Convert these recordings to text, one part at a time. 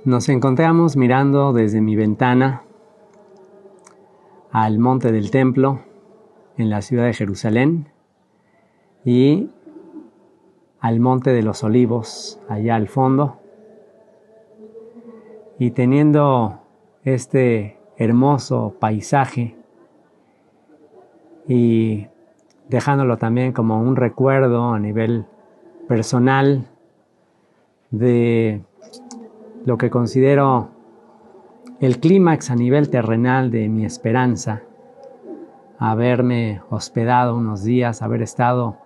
Nos encontramos mirando desde mi ventana al monte del templo en la ciudad de Jerusalén y al monte de los olivos allá al fondo, y teniendo este hermoso paisaje y dejándolo también como un recuerdo a nivel personal de lo que considero el clímax a nivel terrenal de mi esperanza, haberme hospedado unos días, haber estado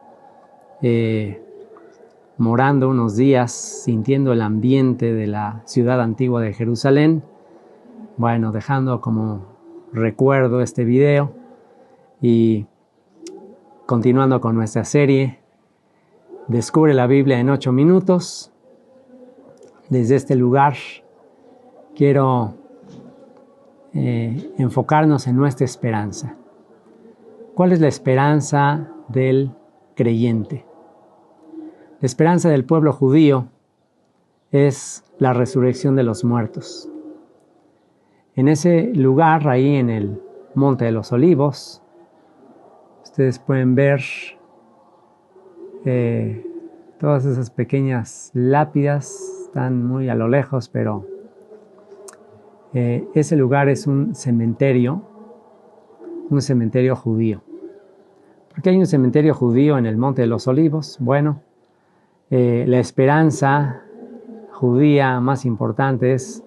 morando unos días, sintiendo el ambiente de la ciudad antigua de Jerusalén. Bueno, dejando como recuerdo este video y continuando con nuestra serie Descubre la Biblia en 8 minutos. Desde este lugar quiero enfocarnos en nuestra esperanza. ¿Cuál es la esperanza del creyente? La esperanza del pueblo judío es la resurrección de los muertos. En ese lugar, ahí en el Monte de los Olivos, ustedes pueden ver todas esas pequeñas lápidas, están muy a lo lejos, pero ese lugar es un cementerio judío. ¿Por qué hay un cementerio judío en el Monte de los Olivos? Bueno, la esperanza judía más importante es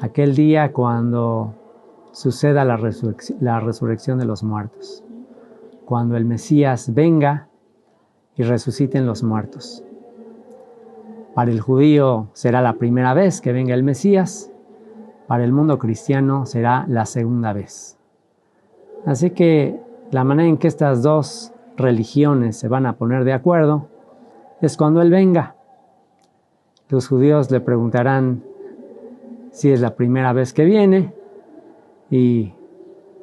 aquel día cuando suceda la resurrección de los muertos, cuando el Mesías venga y resuciten los muertos. Para el judío será la primera vez que venga el Mesías, para el mundo cristiano será la segunda vez. Así que la manera en que estas dos religiones se van a poner de acuerdo es cuando Él venga. Los judíos le preguntarán si es la primera vez que viene, y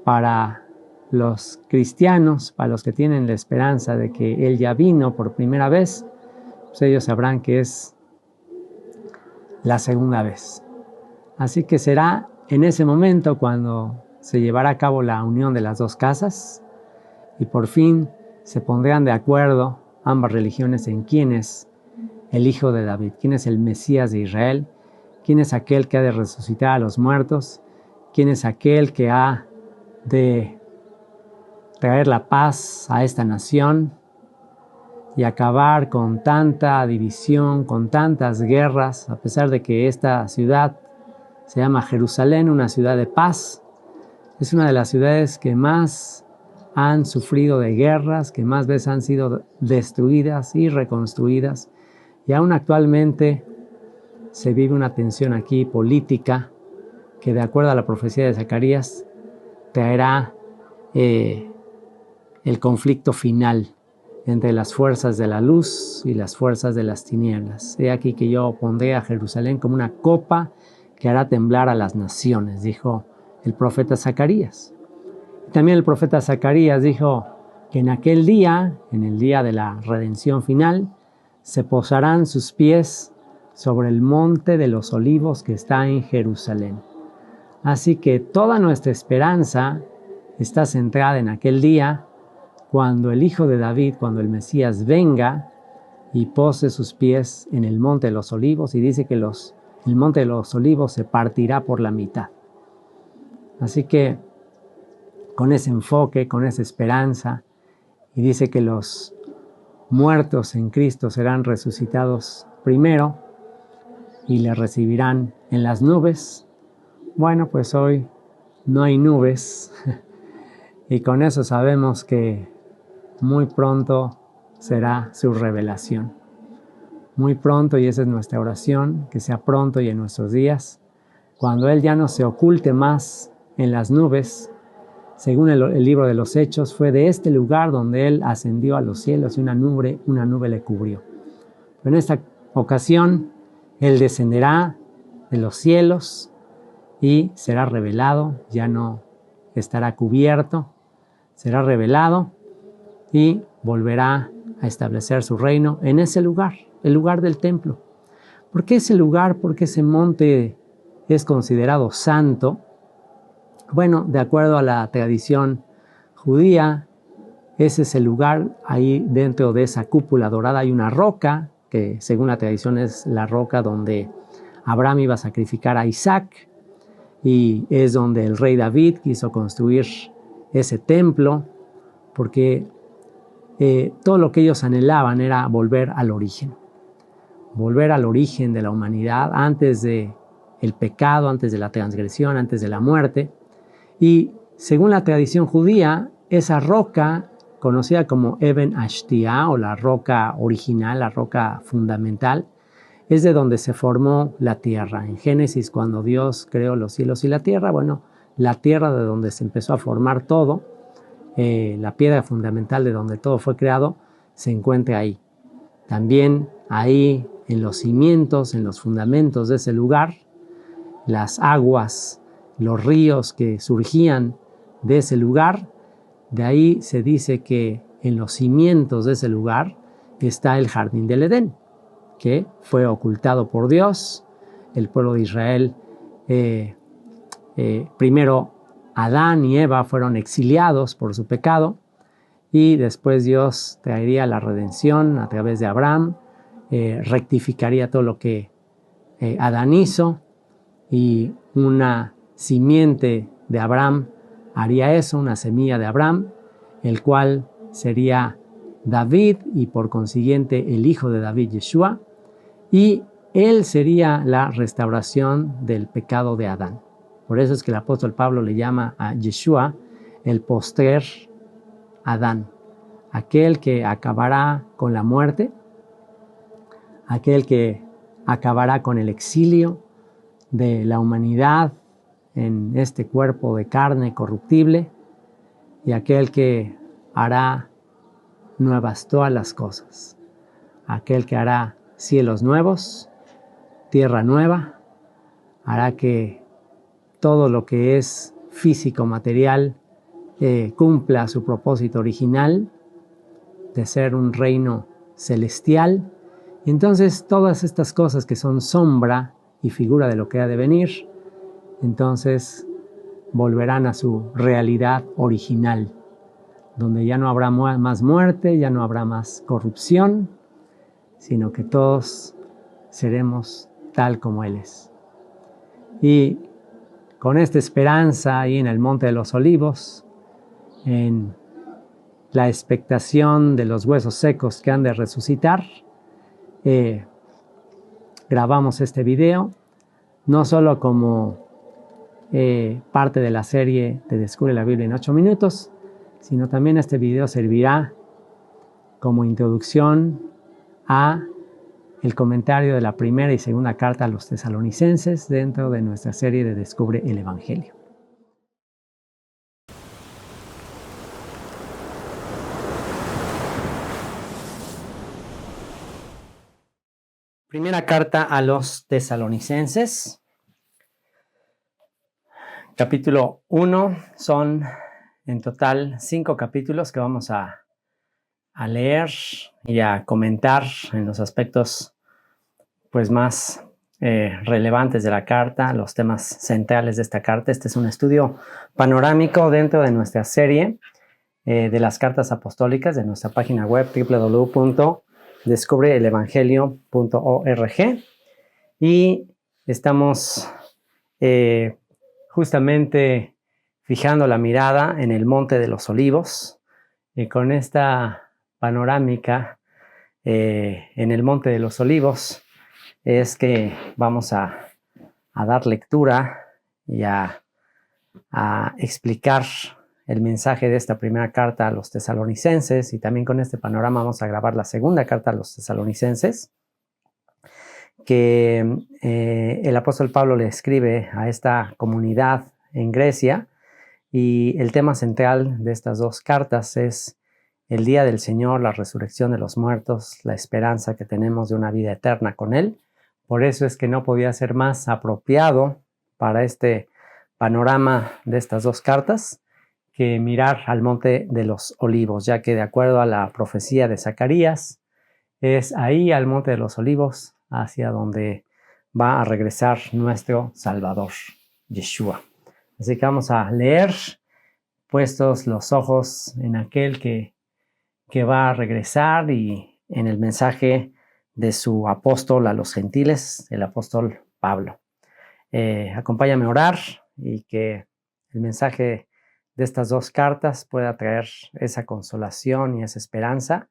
para los cristianos, para los que tienen la esperanza de que Él ya vino por primera vez, pues ellos sabrán que es la segunda vez. Así que será en ese momento cuando se llevará a cabo la unión de las dos casas y por fin se pondrán de acuerdo ambas religiones en quién es el Hijo de David, quién es el Mesías de Israel, quién es aquel que ha de resucitar a los muertos, quién es aquel que ha de traer la paz a esta nación y acabar con tanta división, con tantas guerras, a pesar de que esta ciudad se llama Jerusalén, una ciudad de paz. Es una de las ciudades que más han sufrido de guerras, que más veces han sido destruidas y reconstruidas. Y aún actualmente se vive una tensión aquí política que, de acuerdo a la profecía de Zacarías, traerá el conflicto final entre las fuerzas de la luz y las fuerzas de las tinieblas. He aquí que yo pondré a Jerusalén como una copa que hará temblar a las naciones, dijo el profeta Zacarías. También el profeta Zacarías dijo que en aquel día, en el día de la redención final, se posarán sus pies sobre el monte de los olivos que está en Jerusalén. Así que toda nuestra esperanza está centrada en aquel día, cuando el Hijo de David, cuando el Mesías venga y pose sus pies en el monte de los olivos, y dice que el monte de los olivos se partirá por la mitad. Así que con ese enfoque, con esa esperanza, y dice que los muertos en Cristo serán resucitados primero y le recibirán en las nubes. Bueno, pues hoy no hay nubes y con eso sabemos que muy pronto será su revelación. Muy pronto, y esa es nuestra oración, que sea pronto y en nuestros días, cuando Él ya no se oculte más en las nubes. Según el libro de los Hechos, fue de este lugar donde Él ascendió a los cielos y una nube le cubrió. Pero en esta ocasión, Él descenderá de los cielos y será revelado, ya no estará cubierto, será revelado y volverá a establecer su reino en ese lugar, el lugar del templo. ¿Por qué ese lugar, por qué ese monte es considerado santo? Bueno, de acuerdo a la tradición judía, ese es el lugar. Ahí dentro de esa cúpula dorada hay una roca, que según la tradición es la roca donde Abraham iba a sacrificar a Isaac, y es donde el rey David quiso construir ese templo, porque todo lo que ellos anhelaban era volver al origen de la humanidad, antes del pecado, antes de la transgresión, antes de la muerte. Y según la tradición judía, esa roca, conocida como Eben Ashtia, o la roca original, la roca fundamental, es de donde se formó la tierra. En Génesis, cuando Dios creó los cielos y la tierra, bueno, la tierra de donde se empezó a formar todo, la piedra fundamental de donde todo fue creado, se encuentra ahí. También ahí, en los cimientos, en los fundamentos de ese lugar, las aguas, los ríos que surgían de ese lugar, de ahí se dice que en los cimientos de ese lugar está el jardín del Edén, que fue ocultado por Dios. El pueblo de Israel, primero Adán y Eva fueron exiliados por su pecado, y después Dios traería la redención a través de Abraham, rectificaría todo lo que Adán hizo, y una simiente de Abraham haría eso, una semilla de Abraham, el cual sería David, y por consiguiente el hijo de David, Yeshua, y él sería la restauración del pecado de Adán. Por eso es que el apóstol Pablo le llama a Yeshua el postrer Adán, aquel que acabará con la muerte, aquel que acabará con el exilio de la humanidad en este cuerpo de carne corruptible, y aquel que hará nuevas todas las cosas, aquel que hará cielos nuevos, tierra nueva, hará que todo lo que es físico, material, cumpla su propósito original de ser un reino celestial. Y entonces todas estas cosas que son sombra y figura de lo que ha de venir, entonces volverán a su realidad original, donde ya no habrá más muerte, ya no habrá más corrupción, sino que todos seremos tal como Él es. Y con esta esperanza, ahí en el Monte de los Olivos, en la expectación de los huesos secos que han de resucitar, grabamos este video, no solo como parte de la serie de Descubre la Biblia en 8 minutos, sino también este video servirá como introducción a el comentario de la primera y segunda carta a los tesalonicenses dentro de nuestra serie de Descubre el Evangelio. Primera carta a los tesalonicenses, capítulo 1. Son en total 5 capítulos que vamos a leer y a comentar en los aspectos pues más relevantes de la carta, los temas centrales de esta carta. Este es un estudio panorámico dentro de nuestra serie de las cartas apostólicas de nuestra página web www.descubreelevangelio.org, y estamos justamente fijando la mirada en el Monte de los Olivos, y con esta panorámica en el Monte de los Olivos es que vamos a dar lectura y a explicar el mensaje de esta primera carta a los tesalonicenses, y también con este panorama vamos a grabar la segunda carta a los tesalonicenses, que el apóstol Pablo le escribe a esta comunidad en Grecia, y el tema central de estas dos cartas es el día del Señor, la resurrección de los muertos, la esperanza que tenemos de una vida eterna con Él. Por eso es que no podía ser más apropiado para este panorama de estas dos cartas que mirar al Monte de los Olivos, ya que de acuerdo a la profecía de Zacarías, es ahí al Monte de los Olivos hacia donde va a regresar nuestro Salvador, Yeshua. Así que vamos a leer, puestos los ojos en aquel que va a regresar y en el mensaje de su apóstol a los gentiles, el apóstol Pablo. Acompáñame a orar y que el mensaje de estas dos cartas pueda traer esa consolación y esa esperanza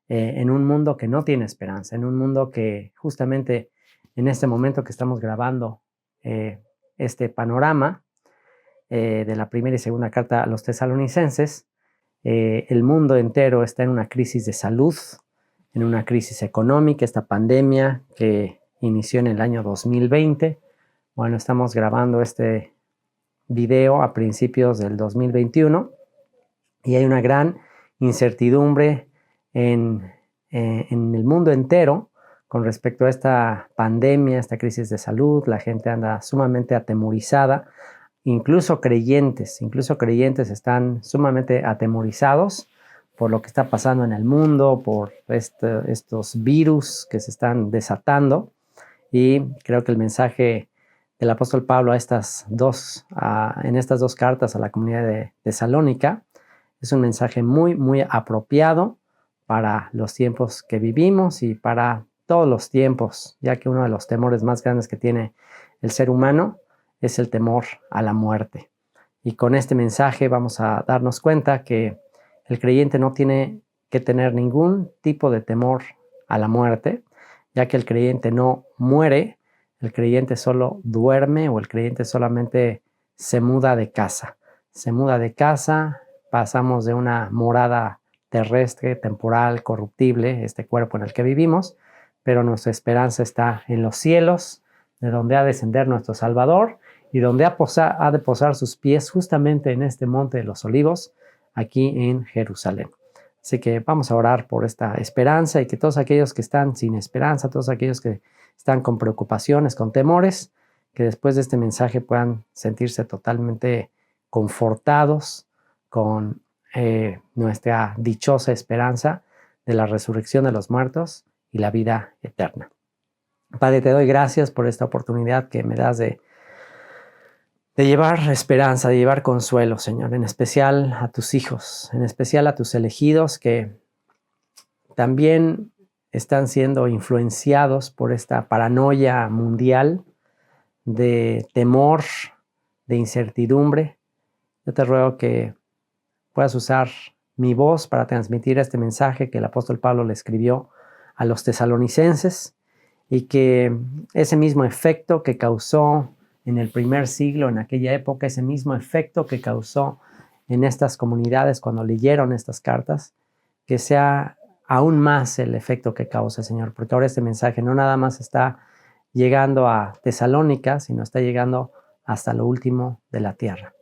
en un mundo que no tiene esperanza, en un mundo que justamente en este momento que estamos grabando este panorama de la primera y segunda carta a los tesalonicenses, el mundo entero está en una crisis de salud, en una crisis económica, esta pandemia que inició en el año 2020. Bueno, estamos grabando este video a principios del 2021 y hay una gran incertidumbre en el mundo entero con respecto a esta pandemia, esta crisis de salud. La gente anda sumamente atemorizada, incluso creyentes están sumamente atemorizados por lo que está pasando en el mundo, por estos virus que se están desatando. Y creo que el mensaje del apóstol Pablo en estas dos cartas a la comunidad de Tesalónica es un mensaje muy, muy apropiado para los tiempos que vivimos y para todos los tiempos, ya que uno de los temores más grandes que tiene el ser humano es el temor a la muerte. Y con este mensaje vamos a darnos cuenta que el creyente no tiene que tener ningún tipo de temor a la muerte, ya que el creyente no muere, el creyente solo duerme o el creyente solamente se muda de casa. Se muda de casa, pasamos de una morada terrestre, temporal, corruptible, este cuerpo en el que vivimos, pero nuestra esperanza está en los cielos, de donde ha de descender nuestro Salvador y donde ha de posar sus pies justamente en este monte de los olivos, aquí en Jerusalén. Así que vamos a orar por esta esperanza y que todos aquellos que están sin esperanza, todos aquellos que están con preocupaciones, con temores, que después de este mensaje puedan sentirse totalmente confortados con nuestra dichosa esperanza de la resurrección de los muertos y la vida eterna. Padre, te doy gracias por esta oportunidad que me das de llevar esperanza, de llevar consuelo, Señor, en especial a tus hijos, en especial a tus elegidos que también están siendo influenciados por esta paranoia mundial de temor, de incertidumbre. Yo te ruego que puedas usar mi voz para transmitir este mensaje que el apóstol Pablo le escribió a los tesalonicenses y que ese mismo efecto que causó en el primer siglo, en aquella época, ese mismo efecto que causó en estas comunidades cuando leyeron estas cartas, que sea aún más el efecto que causa, Señor, porque ahora este mensaje no nada más está llegando a Tesalónica, sino está llegando hasta lo último de la tierra.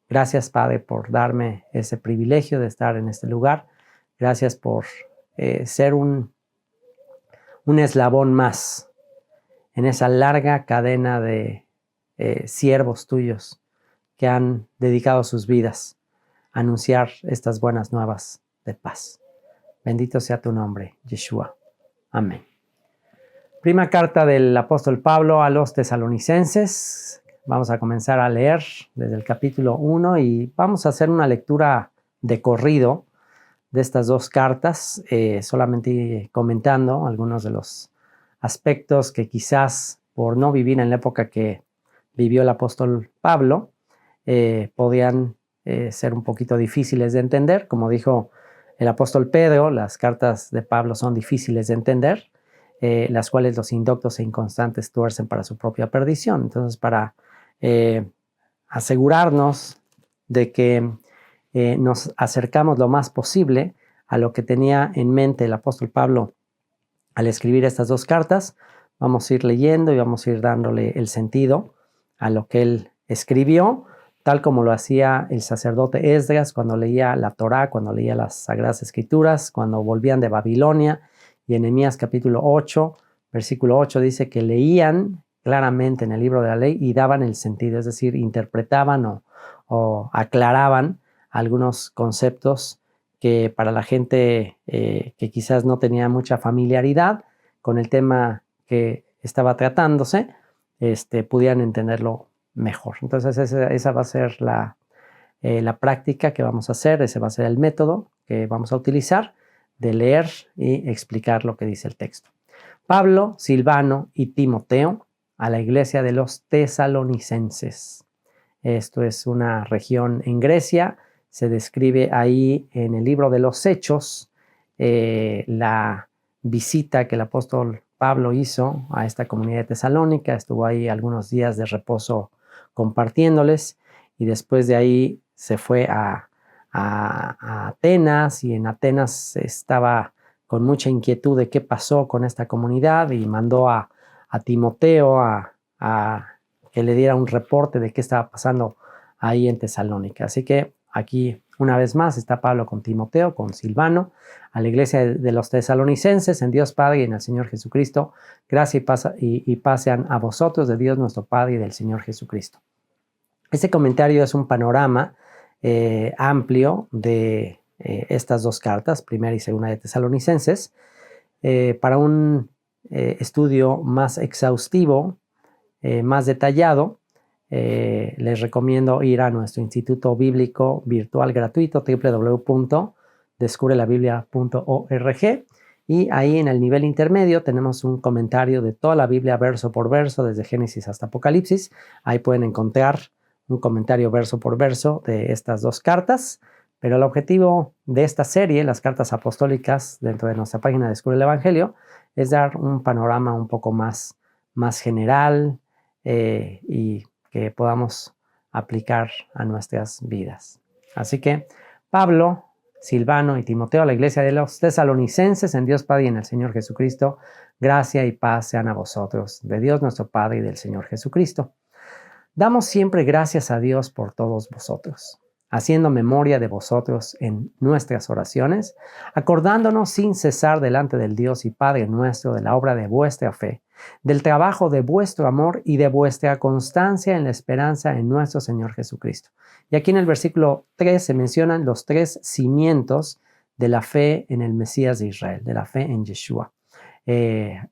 Gracias, Padre, por darme ese privilegio de estar en este lugar. Gracias por ser un eslabón más en esa larga cadena de siervos tuyos que han dedicado sus vidas a anunciar estas buenas nuevas de paz. Bendito sea tu nombre, Yeshua. Amén. Prima carta del apóstol Pablo a los tesalonicenses. Vamos a comenzar a leer desde el capítulo 1 y vamos a hacer una lectura de corrido de estas dos cartas, solamente comentando algunos de los aspectos que quizás por no vivir en la época que vivió el apóstol Pablo, podían ser un poquito difíciles de entender. Como dijo el apóstol Pedro, las cartas de Pablo son difíciles de entender, las cuales los indoctos e inconstantes tuercen para su propia perdición. Entonces, para asegurarnos de que nos acercamos lo más posible a lo que tenía en mente el apóstol Pablo al escribir estas dos cartas, vamos a ir leyendo y vamos a ir dándole el sentido a lo que él escribió, tal como lo hacía el sacerdote Esdras cuando leía la Torá, cuando leía las Sagradas Escrituras, cuando volvían de Babilonia. Y en Nehemías capítulo 8, versículo 8 dice que leían claramente en el libro de la ley y daban el sentido, es decir, interpretaban o aclaraban algunos conceptos que para la gente que quizás no tenía mucha familiaridad con el tema que estaba tratándose, pudieran entenderlo mejor. Entonces esa va a ser la práctica que vamos a hacer, ese va a ser el método que vamos a utilizar de leer y explicar lo que dice el texto. Pablo, Silvano y Timoteo a la iglesia de los tesalonicenses. Esto es una región en Grecia, se describe ahí en el libro de los Hechos la visita que el apóstol Pablo hizo a esta comunidad de Tesalónica, estuvo ahí algunos días de reposo compartiéndoles y después de ahí se fue a Atenas y en Atenas estaba con mucha inquietud de qué pasó con esta comunidad y mandó a Timoteo a que le diera un reporte de qué estaba pasando ahí en Tesalónica. Así que aquí una vez más está Pablo con Timoteo, con Silvano, a la iglesia de los tesalonicenses, en Dios Padre y en el Señor Jesucristo. Gracia y paz sean a vosotros de Dios nuestro Padre y del Señor Jesucristo. Este comentario es un panorama amplio de estas dos cartas, primera y segunda de Tesalonicenses. Para un estudio más exhaustivo, más detallado, les recomiendo ir a nuestro Instituto Bíblico Virtual gratuito www.descubrelabiblia.org y ahí en el nivel intermedio tenemos un comentario de toda la Biblia verso por verso, desde Génesis hasta Apocalipsis. Ahí pueden encontrar un comentario verso por verso de estas dos cartas, pero el objetivo de esta serie, las cartas apostólicas dentro de nuestra página Descubre el Evangelio, es dar un panorama un poco más general y que podamos aplicar a nuestras vidas. Así que Pablo, Silvano y Timoteo a la iglesia de los tesalonicenses en Dios Padre y en el Señor Jesucristo, gracia y paz sean a vosotros, de Dios nuestro Padre y del Señor Jesucristo. Damos siempre gracias a Dios por todos vosotros, haciendo memoria de vosotros en nuestras oraciones, acordándonos sin cesar delante del Dios y Padre nuestro de la obra de vuestra fe, del trabajo de vuestro amor y de vuestra constancia en la esperanza en nuestro Señor Jesucristo. Y aquí en el versículo 3 se mencionan los tres cimientos de la fe en el Mesías de Israel, de la fe en Yeshua. De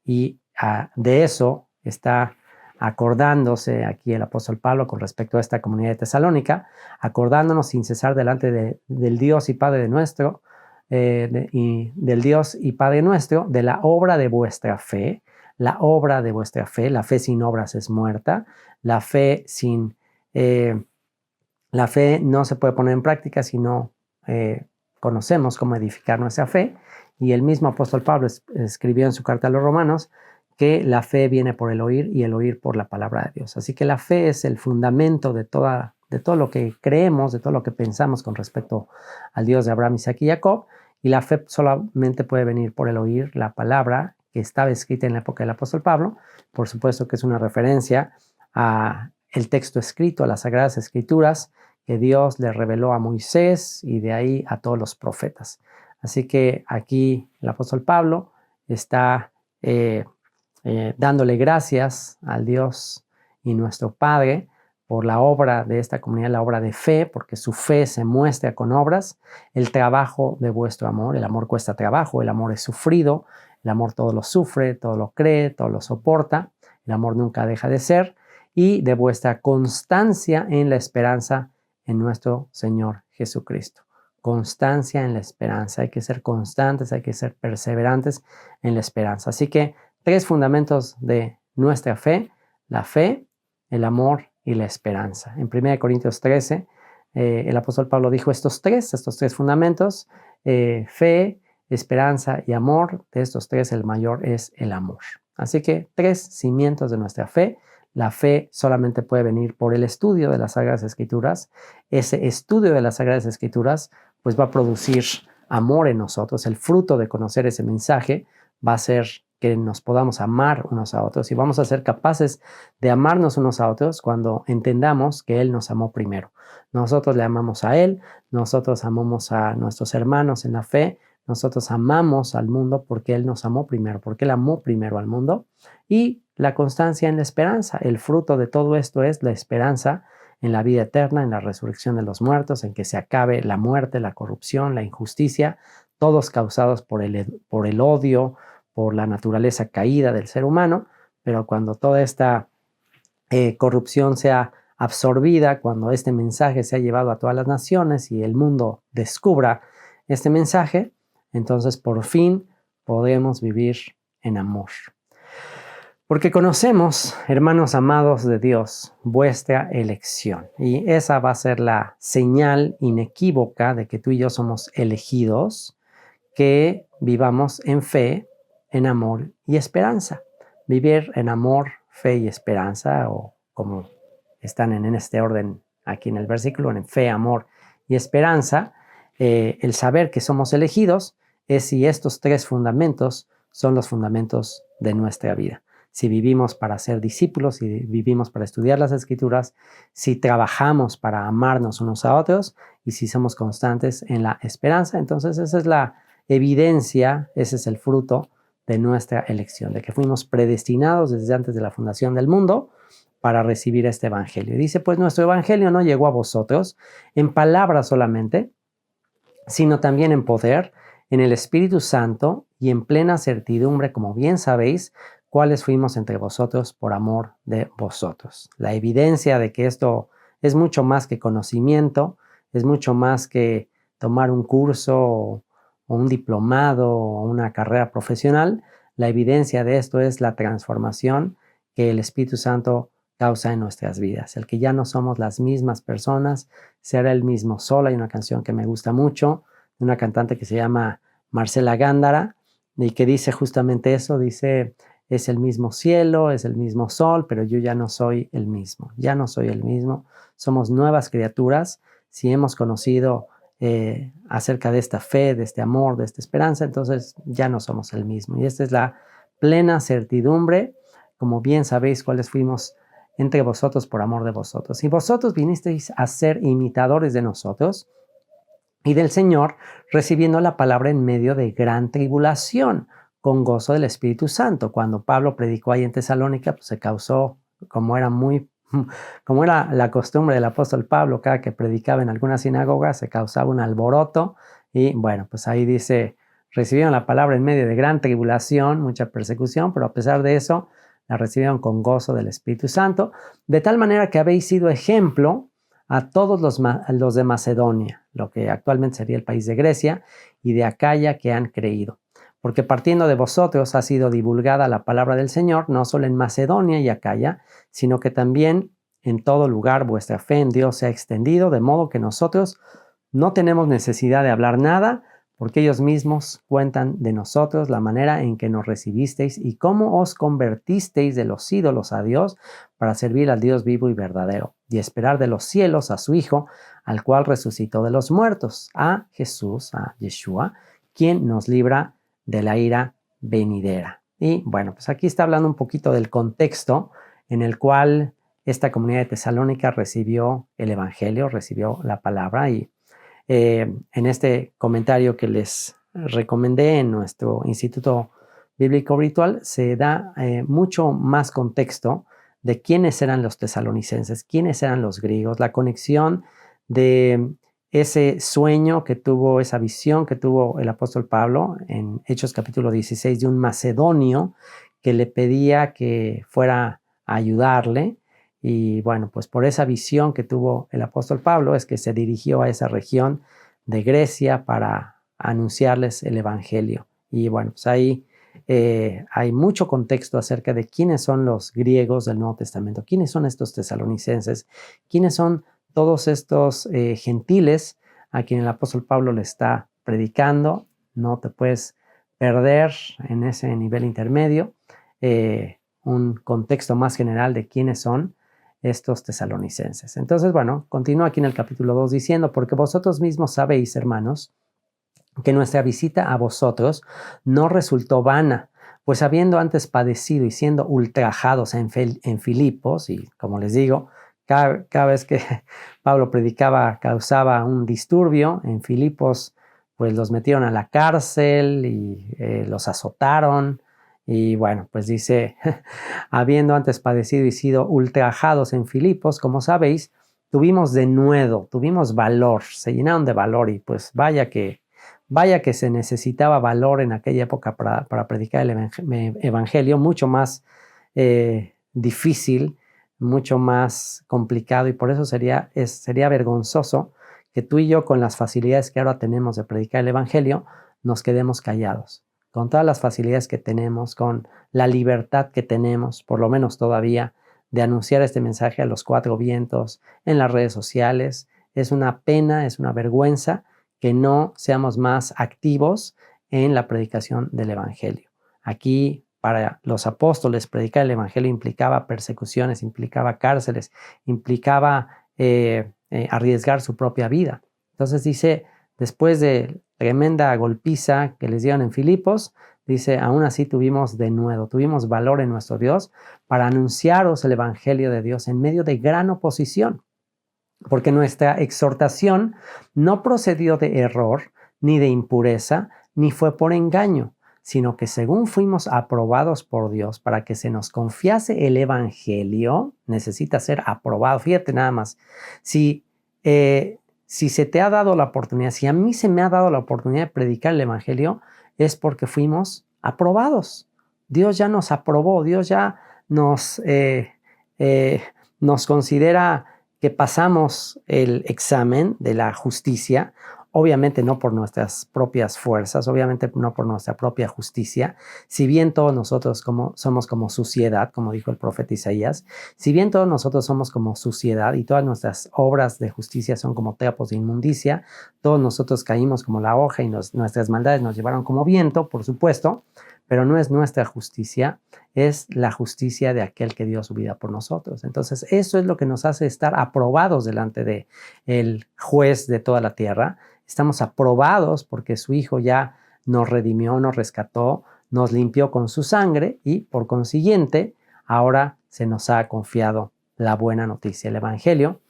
eso está acordándose aquí el apóstol Pablo con respecto a esta comunidad de Tesalónica, acordándonos sin cesar delante del Dios y Padre de nuestro, del Dios y Padre nuestro, de la obra de vuestra fe. La obra de vuestra fe, la fe sin obras es muerta, la fe no se puede poner en práctica si no conocemos cómo edificar nuestra fe. Y el mismo apóstol Pablo escribió en su carta a los Romanos que la fe viene por el oír y el oír por la palabra de Dios. Así que la fe es el fundamento de todo lo que creemos, de todo lo que pensamos con respecto al Dios de Abraham, Isaac y Jacob. Y la fe solamente puede venir por el oír la palabra que estaba escrita en la época del apóstol Pablo. Por supuesto que es una referencia a el texto escrito, a las Sagradas Escrituras, que Dios le reveló a Moisés y de ahí a todos los profetas. Así que aquí el apóstol Pablo está dándole gracias al Dios y nuestro Padre por la obra de esta comunidad, la obra de fe, porque su fe se muestra con obras, el trabajo de vuestro amor. El amor cuesta trabajo, el amor es sufrido, el amor todo lo sufre, todo lo cree, todo lo soporta, el amor nunca deja de ser, y de vuestra constancia en la esperanza en nuestro Señor Jesucristo. Constancia en la esperanza, hay que ser constantes, hay que ser perseverantes en la esperanza. Así que tres fundamentos de nuestra fe: la fe, el amor y la esperanza. En 1 Corintios 13, el apóstol Pablo dijo estos tres fundamentos, fe, esperanza y amor. De estos tres, el mayor es el amor. Así que tres cimientos de nuestra fe. La fe solamente puede venir por el estudio de las Sagradas Escrituras. Ese estudio de las Sagradas Escrituras pues va a producir amor en nosotros. El fruto de conocer ese mensaje va a ser que nos podamos amar unos a otros y vamos a ser capaces de amarnos unos a otros cuando entendamos que Él nos amó primero. Nosotros le amamos a Él, nosotros amamos a nuestros hermanos en la fe, nosotros amamos al mundo porque Él nos amó primero, porque Él amó primero al mundo. Y la constancia en la esperanza, el fruto de todo esto es la esperanza en la vida eterna, en la resurrección de los muertos, en que se acabe la muerte, la corrupción, la injusticia, todos causados por el odio, por la naturaleza caída del ser humano, pero cuando toda esta corrupción sea absorbida, cuando este mensaje sea llevado a todas las naciones y el mundo descubra este mensaje, entonces por fin podemos vivir en amor. Porque conocemos, hermanos amados de Dios, vuestra elección. Y esa va a ser la señal inequívoca de que tú y yo somos elegidos, que vivamos en fe, en amor y esperanza. Vivir en amor, fe y esperanza, o como están en este orden aquí en el versículo, en fe, amor y esperanza, el saber que somos elegidos es si estos tres fundamentos son los fundamentos de nuestra vida. Si vivimos para ser discípulos, si vivimos para estudiar las Escrituras, si trabajamos para amarnos unos a otros y si somos constantes en la esperanza, entonces esa es la evidencia, ese es el fruto de nuestra elección, de que fuimos predestinados desde antes de la fundación del mundo para recibir este evangelio. Y dice, pues nuestro evangelio no llegó a vosotros en palabras solamente, sino también en poder, en el Espíritu Santo y en plena certidumbre, como bien sabéis, cuáles fuimos entre vosotros por amor de vosotros. La evidencia de que esto es mucho más que conocimiento, es mucho más que tomar un curso o un diplomado o una carrera profesional. La evidencia de esto es la transformación que el Espíritu Santo causa en nuestras vidas. El que ya no somos las mismas personas, ser el mismo sol. Hay una canción que me gusta mucho, de una cantante que se llama Marcela Gándara, y que dice justamente eso, dice, es el mismo cielo, es el mismo sol, pero yo ya no soy el mismo, ya no soy el mismo. Somos nuevas criaturas. Si hemos conocido acerca de esta fe, de este amor, de esta esperanza, entonces ya no somos el mismo. Y esta es la plena certidumbre, como bien sabéis cuáles fuimos entre vosotros por amor de vosotros. Y vosotros vinisteis a ser imitadores de nosotros y del Señor, recibiendo la palabra en medio de gran tribulación, con gozo del Espíritu Santo. Cuando Pablo predicó ahí en Tesalónica, pues se causó, como era la costumbre del apóstol Pablo, cada que predicaba en alguna sinagoga, se causaba un alboroto. Y bueno, pues ahí dice, recibieron la palabra en medio de gran tribulación, mucha persecución, pero a pesar de eso, la recibieron con gozo del Espíritu Santo, de tal manera que habéis sido ejemplo a todos los de Macedonia, lo que actualmente sería el país de Grecia, y de Acaya, que han creído. Porque partiendo de vosotros ha sido divulgada la palabra del Señor, no solo en Macedonia y Acaya, sino que también en todo lugar vuestra fe en Dios se ha extendido, de modo que nosotros no tenemos necesidad de hablar nada, porque ellos mismos cuentan de nosotros la manera en que nos recibisteis y cómo os convertisteis de los ídolos a Dios para servir al Dios vivo y verdadero, y esperar de los cielos a su Hijo, al cual resucitó de los muertos, a Jesús, a Yeshua, quien nos libra de la ira venidera. Y bueno, pues aquí está hablando un poquito del contexto en el cual esta comunidad de Tesalónica recibió el evangelio, recibió la palabra. Y en este comentario que les recomendé en nuestro Instituto Bíblico Virtual se da mucho más contexto de quiénes eran los tesalonicenses, quiénes eran los griegos, la conexión de ese sueño que tuvo, esa visión que tuvo el apóstol Pablo en Hechos capítulo 16 de un macedonio que le pedía que fuera a ayudarle. Y bueno, pues por esa visión que tuvo el apóstol Pablo es que se dirigió a esa región de Grecia para anunciarles el evangelio. Y bueno, pues ahí hay mucho contexto acerca de quiénes son los griegos del Nuevo Testamento, quiénes son estos tesalonicenses, quiénes son todos estos gentiles a quien el apóstol Pablo le está predicando. No te puedes perder en ese nivel intermedio un contexto más general de quiénes son estos tesalonicenses. Entonces, bueno, continúa aquí en el capítulo 2 diciendo, porque vosotros mismos sabéis, hermanos, que nuestra visita a vosotros no resultó vana, pues habiendo antes padecido y siendo ultrajados en Filipos, y como les digo, cada vez que Pablo predicaba causaba un disturbio. En Filipos pues los metieron a la cárcel y los azotaron. Y bueno, pues dice, habiendo antes padecido y sido ultrajados en Filipos, como sabéis, tuvimos denuedo, tuvimos valor, se llenaron de valor y pues vaya que Vaya que se necesitaba valor en aquella época para predicar el evangelio, mucho más difícil, mucho más complicado, y por eso sería vergonzoso que tú y yo, con las facilidades que ahora tenemos de predicar el evangelio, nos quedemos callados. Con todas las facilidades que tenemos, con la libertad que tenemos, por lo menos todavía, de anunciar este mensaje a los cuatro vientos, en las redes sociales, es una pena, es una vergüenza que no seamos más activos en la predicación del evangelio. Aquí, para los apóstoles, predicar el evangelio implicaba persecuciones, implicaba cárceles, implicaba arriesgar su propia vida. Entonces dice, después de tremenda golpiza que les dieron en Filipos, dice, aún así tuvimos denuedo, tuvimos valor en nuestro Dios para anunciaros el evangelio de Dios en medio de gran oposición, porque nuestra exhortación no procedió de error, ni de impureza, ni fue por engaño, sino que según fuimos aprobados por Dios para que se nos confiase el evangelio, necesita ser aprobado. Fíjate nada más, si se te ha dado la oportunidad, si a mí se me ha dado la oportunidad de predicar el evangelio, es porque fuimos aprobados. Dios ya nos aprobó, Dios ya nos considera que pasamos el examen de la justicia, obviamente no por nuestras propias fuerzas, obviamente no por nuestra propia justicia, si bien todos nosotros somos como suciedad, como dijo el profeta Isaías, si bien todos nosotros somos como suciedad y todas nuestras obras de justicia son como trapos de inmundicia, todos nosotros caímos como la hoja y nuestras maldades nos llevaron como viento, por supuesto, pero no es nuestra justicia, es la justicia de aquel que dio su vida por nosotros. Entonces, eso es lo que nos hace estar aprobados delante de el juez de toda la tierra. Estamos aprobados porque su Hijo ya nos redimió, nos rescató, nos limpió con su sangre y, por consiguiente, ahora se nos ha confiado la buena noticia, el Evangelio.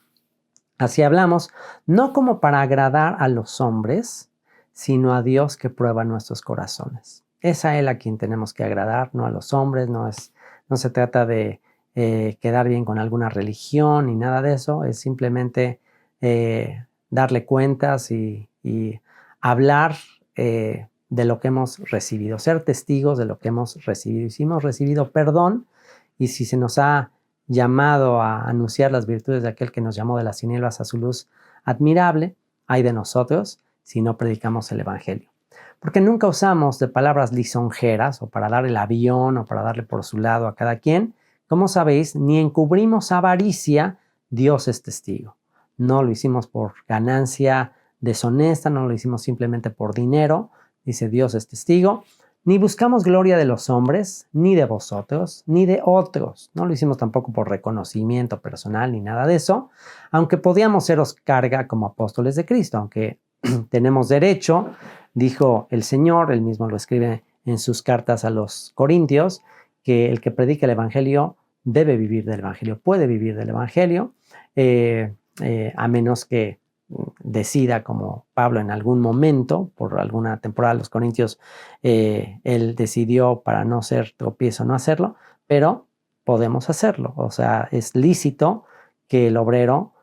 Así hablamos, no como para agradar a los hombres, sino a Dios que prueba nuestros corazones. Es a Él a quien tenemos que agradar, no a los hombres, no se trata de quedar bien con alguna religión ni nada de eso, es simplemente darle cuentas y hablar de lo que hemos recibido, ser testigos de lo que hemos recibido. Y si hemos recibido perdón y si se nos ha llamado a anunciar las virtudes de aquel que nos llamó de las tinieblas a su luz admirable, ay de nosotros si no predicamos el evangelio. Porque nunca usamos de palabras lisonjeras o para dar el avión o para darle por su lado a cada quien. Como sabéis, ni encubrimos avaricia, Dios es testigo. No lo hicimos por ganancia deshonesta, no lo hicimos simplemente por dinero, dice Dios es testigo. Ni buscamos gloria de los hombres, ni de vosotros, ni de otros. No lo hicimos tampoco por reconocimiento personal ni nada de eso, aunque podíamos seros carga como apóstoles de Cristo, aunque tenemos derecho, dijo el Señor, él mismo lo escribe en sus cartas a los Corintios, que el que predica el evangelio debe vivir del evangelio, puede vivir del evangelio, a menos que decida, como Pablo en algún momento, por alguna temporada los Corintios, él decidió para no ser tropiezo no hacerlo, pero podemos hacerlo. O sea, es lícito que el obrero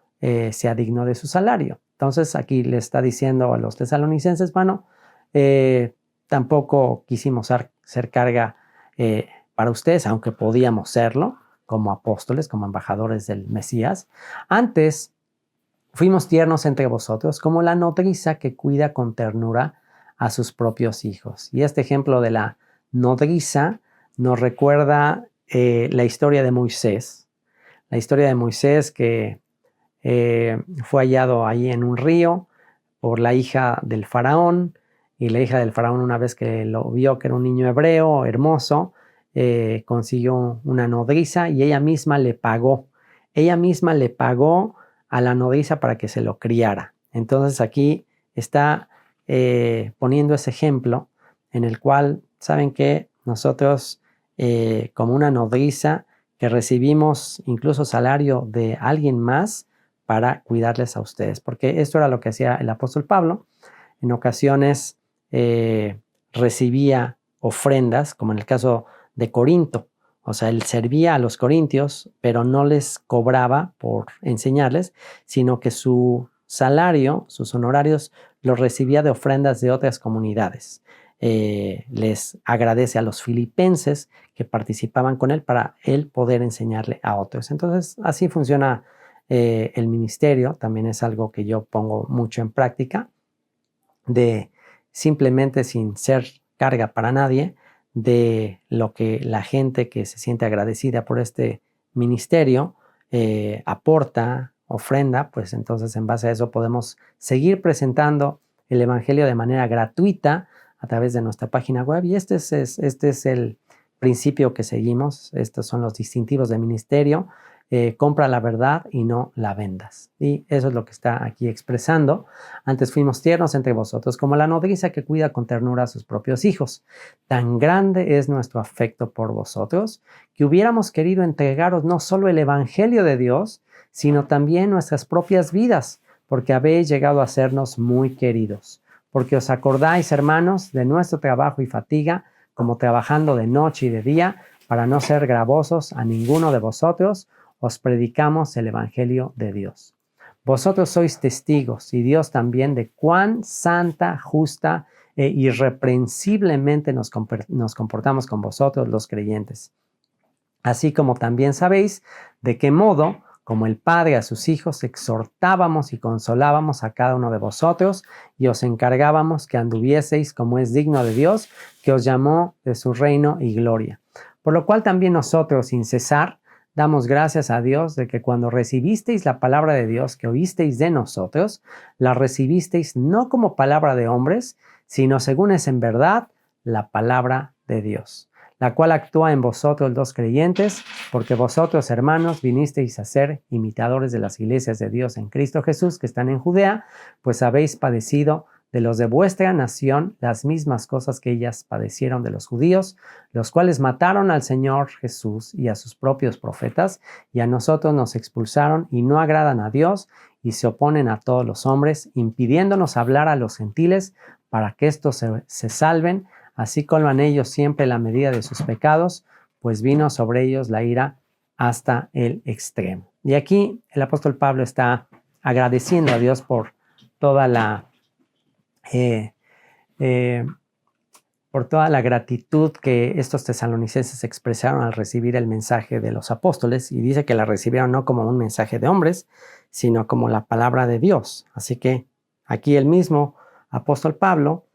sea digno de su salario. Entonces aquí le está diciendo a los tesalonicenses, bueno, tampoco quisimos ser carga para ustedes, aunque podíamos serlo como apóstoles, como embajadores del Mesías. Antes fuimos tiernos entre vosotros, como la nodriza que cuida con ternura a sus propios hijos. Y este ejemplo de la nodriza nos recuerda la historia de Moisés. La historia de Moisés que fue hallado ahí en un río por la hija del faraón, y la hija del faraón, una vez que lo vio que era un niño hebreo hermoso, consiguió una nodriza y ella misma le pagó a la nodriza para que se lo criara. Entonces aquí está poniendo ese ejemplo en el cual, ¿saben qué? Nosotros como una nodriza que recibimos incluso salario de alguien más para cuidarles a ustedes, porque esto era lo que hacía el apóstol Pablo. En ocasiones recibía ofrendas, como en el caso de Corinto. O sea, él servía a los corintios, pero no les cobraba por enseñarles, sino que su salario, sus honorarios, los recibía de ofrendas de otras comunidades. Les agradece a los filipenses que participaban con él para él poder enseñarle a otros. Entonces, así funciona el ministerio. También es algo que yo pongo mucho en práctica, de simplemente, sin ser carga para nadie, de lo que la gente que se siente agradecida por este ministerio aporta, ofrenda, pues entonces en base a eso podemos seguir presentando el evangelio de manera gratuita a través de nuestra página web. Y este es el principio que seguimos. Estos son los distintivos de ministerio. Compra la verdad y no la vendas. Y eso es lo que está aquí expresando. Antes fuimos tiernos entre vosotros, como la nodriza que cuida con ternura a sus propios hijos. Tan grande es nuestro afecto por vosotros, que hubiéramos querido entregaros no solo el evangelio de Dios, sino también nuestras propias vidas, porque habéis llegado a sernos muy queridos. Porque os acordáis, hermanos, de nuestro trabajo y fatiga, como trabajando de noche y de día, para no ser gravosos a ninguno de vosotros, os predicamos el evangelio de Dios. Vosotros sois testigos, y Dios también, de cuán santa, justa e irreprensiblemente nos comportamos con vosotros los creyentes. Así como también sabéis de qué modo, como el Padre a sus hijos, exhortábamos y consolábamos a cada uno de vosotros y os encargábamos que anduvieseis como es digno de Dios, que os llamó de su reino y gloria. Por lo cual también nosotros, sin cesar, damos gracias a Dios de que cuando recibisteis la palabra de Dios que oísteis de nosotros, la recibisteis no como palabra de hombres, sino según es en verdad la palabra de Dios, la cual actúa en vosotros los creyentes, porque vosotros, hermanos, vinisteis a ser imitadores de las iglesias de Dios en Cristo Jesús que están en Judea, pues habéis padecido de los de vuestra nación las mismas cosas que ellas padecieron de los judíos, los cuales mataron al Señor Jesús y a sus propios profetas, y a nosotros nos expulsaron y no agradan a Dios, y se oponen a todos los hombres, impidiéndonos hablar a los gentiles para que éstos se salven. Así colman ellos siempre la medida de sus pecados, pues vino sobre ellos la ira hasta el extremo. Y aquí el apóstol Pablo está agradeciendo a Dios por toda la gratitud que estos tesalonicenses expresaron al recibir el mensaje de los apóstoles, y dice que la recibieron no como un mensaje de hombres, sino como la palabra de Dios. Así que aquí el mismo apóstol Pablo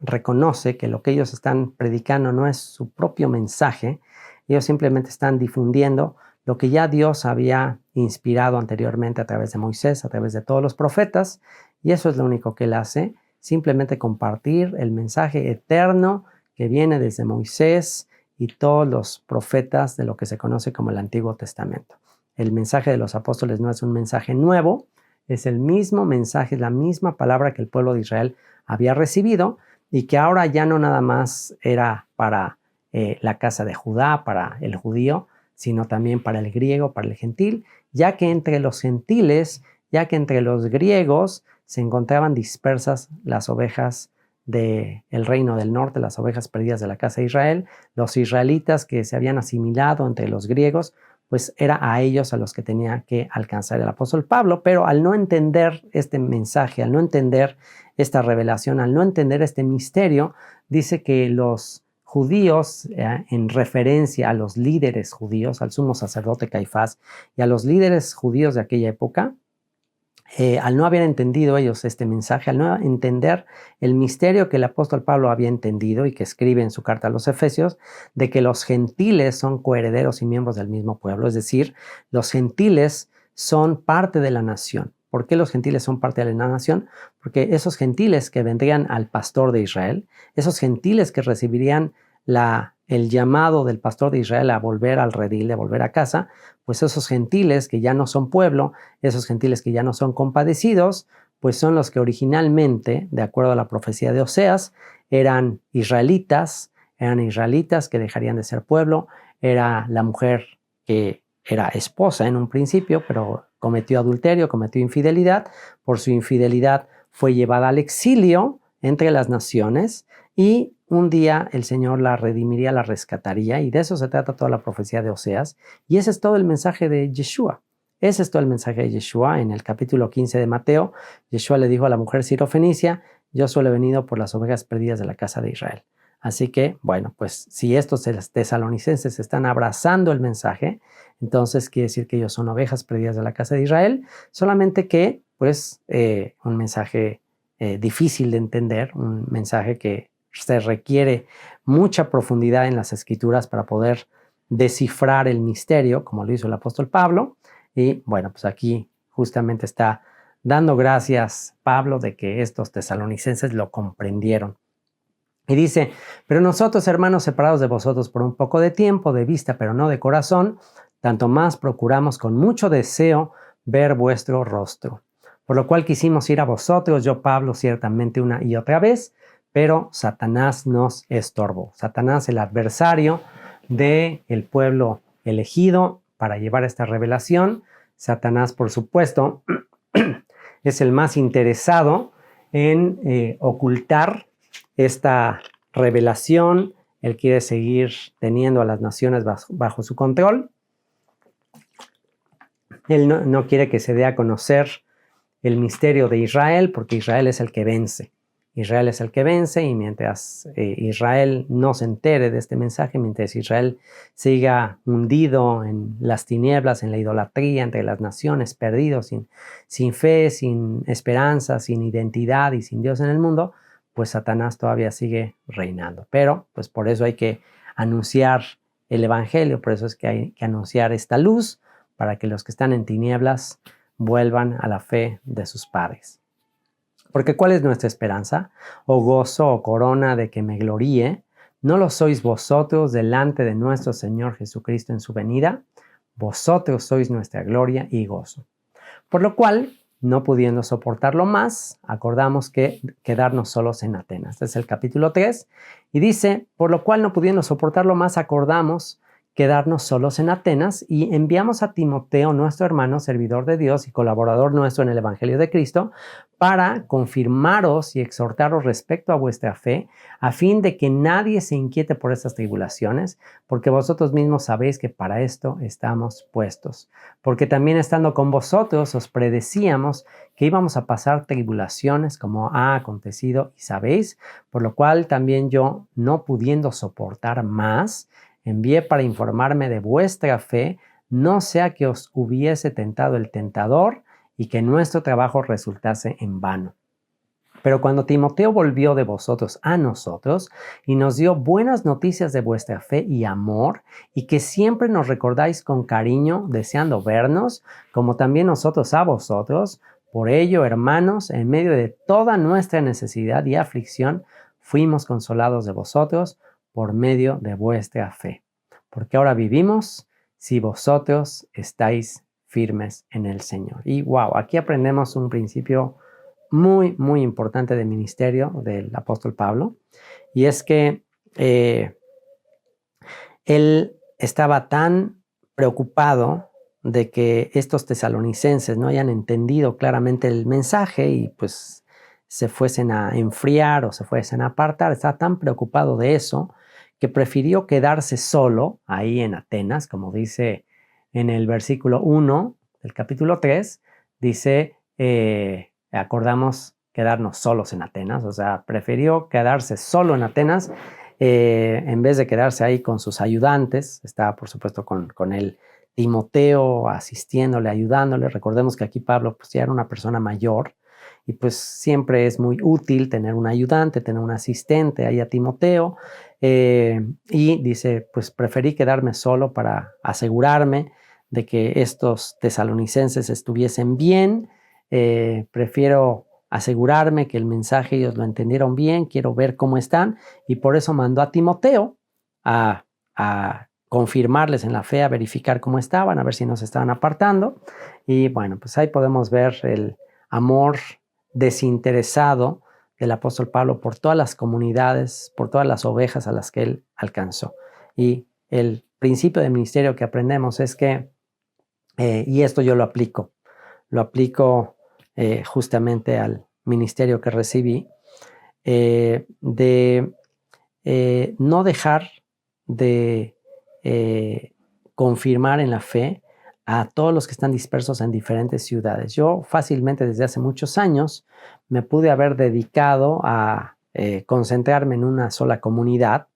reconoce que lo que ellos están predicando no es su propio mensaje, ellos simplemente están difundiendo lo que ya Dios había inspirado anteriormente a través de Moisés, a través de todos los profetas, y eso es lo único que él hace, simplemente compartir el mensaje eterno que viene desde Moisés y todos los profetas de lo que se conoce como el Antiguo Testamento. El mensaje de los apóstoles no es un mensaje nuevo, es el mismo mensaje, es la misma palabra que el pueblo de Israel había recibido y que ahora ya no nada más era para la casa de Judá, para el judío, sino también para el griego, para el gentil, ya que entre los gentiles, ya que entre los griegos se encontraban dispersas las ovejas del reino del norte, las ovejas perdidas de la casa de Israel. Los israelitas que se habían asimilado entre los griegos, pues era a ellos a los que tenía que alcanzar el apóstol Pablo, pero al no entender este mensaje, al no entender esta revelación, al no entender este misterio, dice que los judíos, en referencia a los líderes judíos, al sumo sacerdote Caifás y a los líderes judíos de aquella época, al no haber entendido ellos este mensaje, al no entender el misterio que el apóstol Pablo había entendido y que escribe en su carta a los Efesios, de que los gentiles son coherederos y miembros del mismo pueblo, es decir, los gentiles son parte de la nación. ¿Por qué los gentiles son parte de la nación? Porque esos gentiles que vendrían al pastor de Israel, esos gentiles que recibirían el llamado del pastor de Israel a volver al redil, a volver a casa, pues esos gentiles que ya no son pueblo, esos gentiles que ya no son compadecidos, pues son los que originalmente, de acuerdo a la profecía de Oseas, eran israelitas que dejarían de ser pueblo, era la mujer que era esposa en un principio, pero cometió adulterio, cometió infidelidad, por su infidelidad fue llevada al exilio entre las naciones y un día el Señor la redimiría, la rescataría, y de eso se trata toda la profecía de Oseas, y ese es todo el mensaje de Yeshua. Ese es todo el mensaje de Yeshua. En el capítulo 15 de Mateo, Yeshua le dijo a la mujer sirofenicia: yo solo he venido por las ovejas perdidas de la casa de Israel. Así que, bueno, pues si estos tesalonicenses están abrazando el mensaje, entonces quiere decir que ellos son ovejas perdidas de la casa de Israel, solamente que, pues, un mensaje difícil de entender, un mensaje que se requiere mucha profundidad en las escrituras para poder descifrar el misterio, como lo hizo el apóstol Pablo. Y bueno, pues aquí justamente está dando gracias Pablo de que estos tesalonicenses lo comprendieron. Y dice: pero nosotros, hermanos, separados de vosotros por un poco de tiempo, de vista, pero no de corazón, tanto más procuramos con mucho deseo ver vuestro rostro. Por lo cual quisimos ir a vosotros, yo Pablo, ciertamente una y otra vez, pero Satanás nos estorbó. Satanás, el adversario del pueblo elegido para llevar esta revelación. Satanás, por supuesto, es el más interesado en ocultar esta revelación. Él quiere seguir teniendo a las naciones bajo su control. Él no quiere que se dé a conocer el misterio de Israel, porque Israel es el que vence. Israel es el que vence, y mientras Israel no se entere de este mensaje, mientras Israel siga hundido en las tinieblas, en la idolatría, entre las naciones, perdido, sin fe, sin esperanza, sin identidad y sin Dios en el mundo, pues Satanás todavía sigue reinando. Pero pues por eso hay que anunciar el evangelio, por eso es que hay que anunciar esta luz, para que los que están en tinieblas vuelvan a la fe de sus padres. Porque ¿cuál es nuestra esperanza? O gozo o corona de que me gloríe. ¿No lo sois vosotros delante de nuestro Señor Jesucristo en su venida? Vosotros sois nuestra gloria y gozo. Por lo cual, no pudiendo soportarlo más, acordamos que quedarnos solos en Atenas. Este es el capítulo 3. Y dice: por lo cual, no pudiendo soportarlo más, acordamos quedarnos solos en Atenas, y enviamos a Timoteo, nuestro hermano, servidor de Dios y colaborador nuestro en el Evangelio de Cristo, para confirmaros y exhortaros respecto a vuestra fe, a fin de que nadie se inquiete por estas tribulaciones, porque vosotros mismos sabéis que para esto estamos puestos. Porque también estando con vosotros os predecíamos que íbamos a pasar tribulaciones, como ha acontecido y sabéis, por lo cual también yo, no pudiendo soportar más, envié para informarme de vuestra fe, no sea que os hubiese tentado el tentador y que nuestro trabajo resultase en vano. Pero cuando Timoteo volvió de vosotros a nosotros y nos dio buenas noticias de vuestra fe y amor, y que siempre nos recordáis con cariño, deseando vernos, como también nosotros a vosotros, por ello, hermanos, en medio de toda nuestra necesidad y aflicción, fuimos consolados de vosotros por medio de vuestra fe. Porque ahora vivimos si vosotros estáis firmes en el Señor. Y wow, aquí aprendemos un principio muy, muy importante del ministerio del apóstol Pablo, y es que él estaba tan preocupado de que estos tesalonicenses no hayan entendido claramente el mensaje y pues se fuesen a enfriar o se fuesen a apartar. Estaba tan preocupado de eso que prefirió quedarse solo ahí en Atenas, como dice en el versículo 1 del capítulo 3, dice: acordamos quedarnos solos en Atenas. O sea, prefirió quedarse solo en Atenas en vez de quedarse ahí con sus ayudantes. Estaba, por supuesto, con él Timoteo asistiéndole, ayudándole. Recordemos que aquí Pablo pues ya era una persona mayor, y pues siempre es muy útil tener un ayudante, tener un asistente ahí a Timoteo. Y dice: pues preferí quedarme solo para asegurarme de que estos tesalonicenses estuviesen bien. Prefiero asegurarme que el mensaje ellos lo entendieron bien, quiero ver cómo están, y por eso mandó a Timoteo a confirmarles en la fe, a verificar cómo estaban, a ver si no se estaban apartando. Y bueno, pues ahí podemos ver el amor desinteresado del apóstol Pablo por todas las comunidades, por todas las ovejas a las que él alcanzó. Y el principio de ministerio que aprendemos es que, y esto yo lo aplico justamente al ministerio que recibí, de no dejar de confirmar en la fe a todos los que están dispersos en diferentes ciudades. Yo fácilmente desde hace muchos años me pude haber dedicado a concentrarme en una sola comunidad.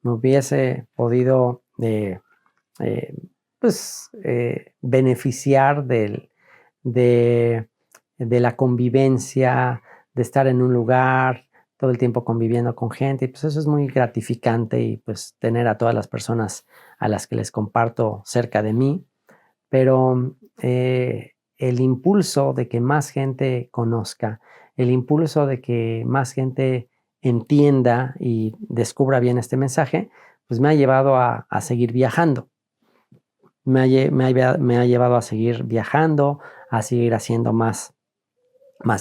Me hubiese podido beneficiar de la convivencia, de estar en un lugar todo el tiempo conviviendo con gente, y pues eso es muy gratificante, y pues tener a todas las personas a las que les comparto cerca de mí. Pero el impulso de que más gente conozca, el impulso de que más gente entienda y descubra bien este mensaje, pues me ha llevado a seguir viajando. Me ha llevado a seguir viajando, a seguir haciendo más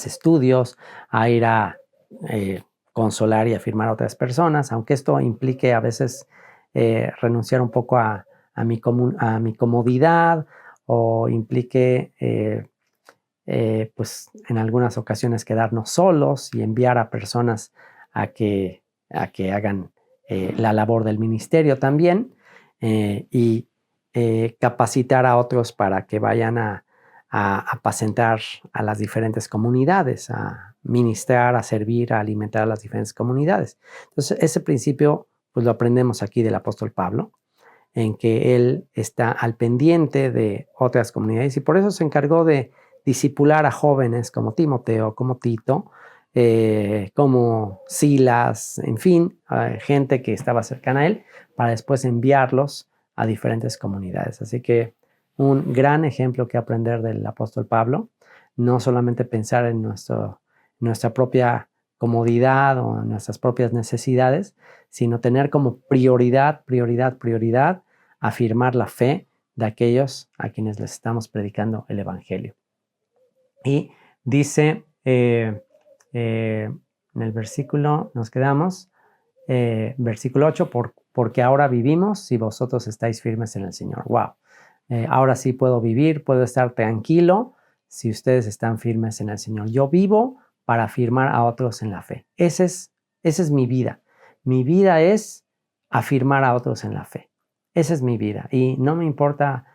estudios, a ir a consolar y afirmar a otras personas, aunque esto implique a veces renunciar un poco a mi comodidad, o implique pues en algunas ocasiones quedarnos solos y enviar a personas a que hagan la labor del ministerio también, y capacitar a otros para que vayan a apacentar a las diferentes comunidades, a ministrar, a servir, a alimentar a las diferentes comunidades. Entonces, ese principio pues lo aprendemos aquí del apóstol Pablo, en que él está al pendiente de otras comunidades, y por eso se encargó de discipular a jóvenes como Timoteo, como Tito, como Silas, en fin, gente que estaba cercana a él, para después enviarlos a diferentes comunidades. Así que un gran ejemplo que aprender del apóstol Pablo, no solamente pensar en nuestra propia comodidad o en nuestras propias necesidades, sino tener como prioridad afirmar la fe de aquellos a quienes les estamos predicando el evangelio. Y dice en el versículo, nos quedamos, versículo 8, porque ahora vivimos si vosotros estáis firmes en el Señor. Wow. Ahora sí puedo vivir, puedo estar tranquilo si ustedes están firmes en el Señor. Yo vivo para afirmar a otros en la fe. Esa es mi vida. Mi vida es afirmar a otros en la fe. Esa es mi vida. Y no me importa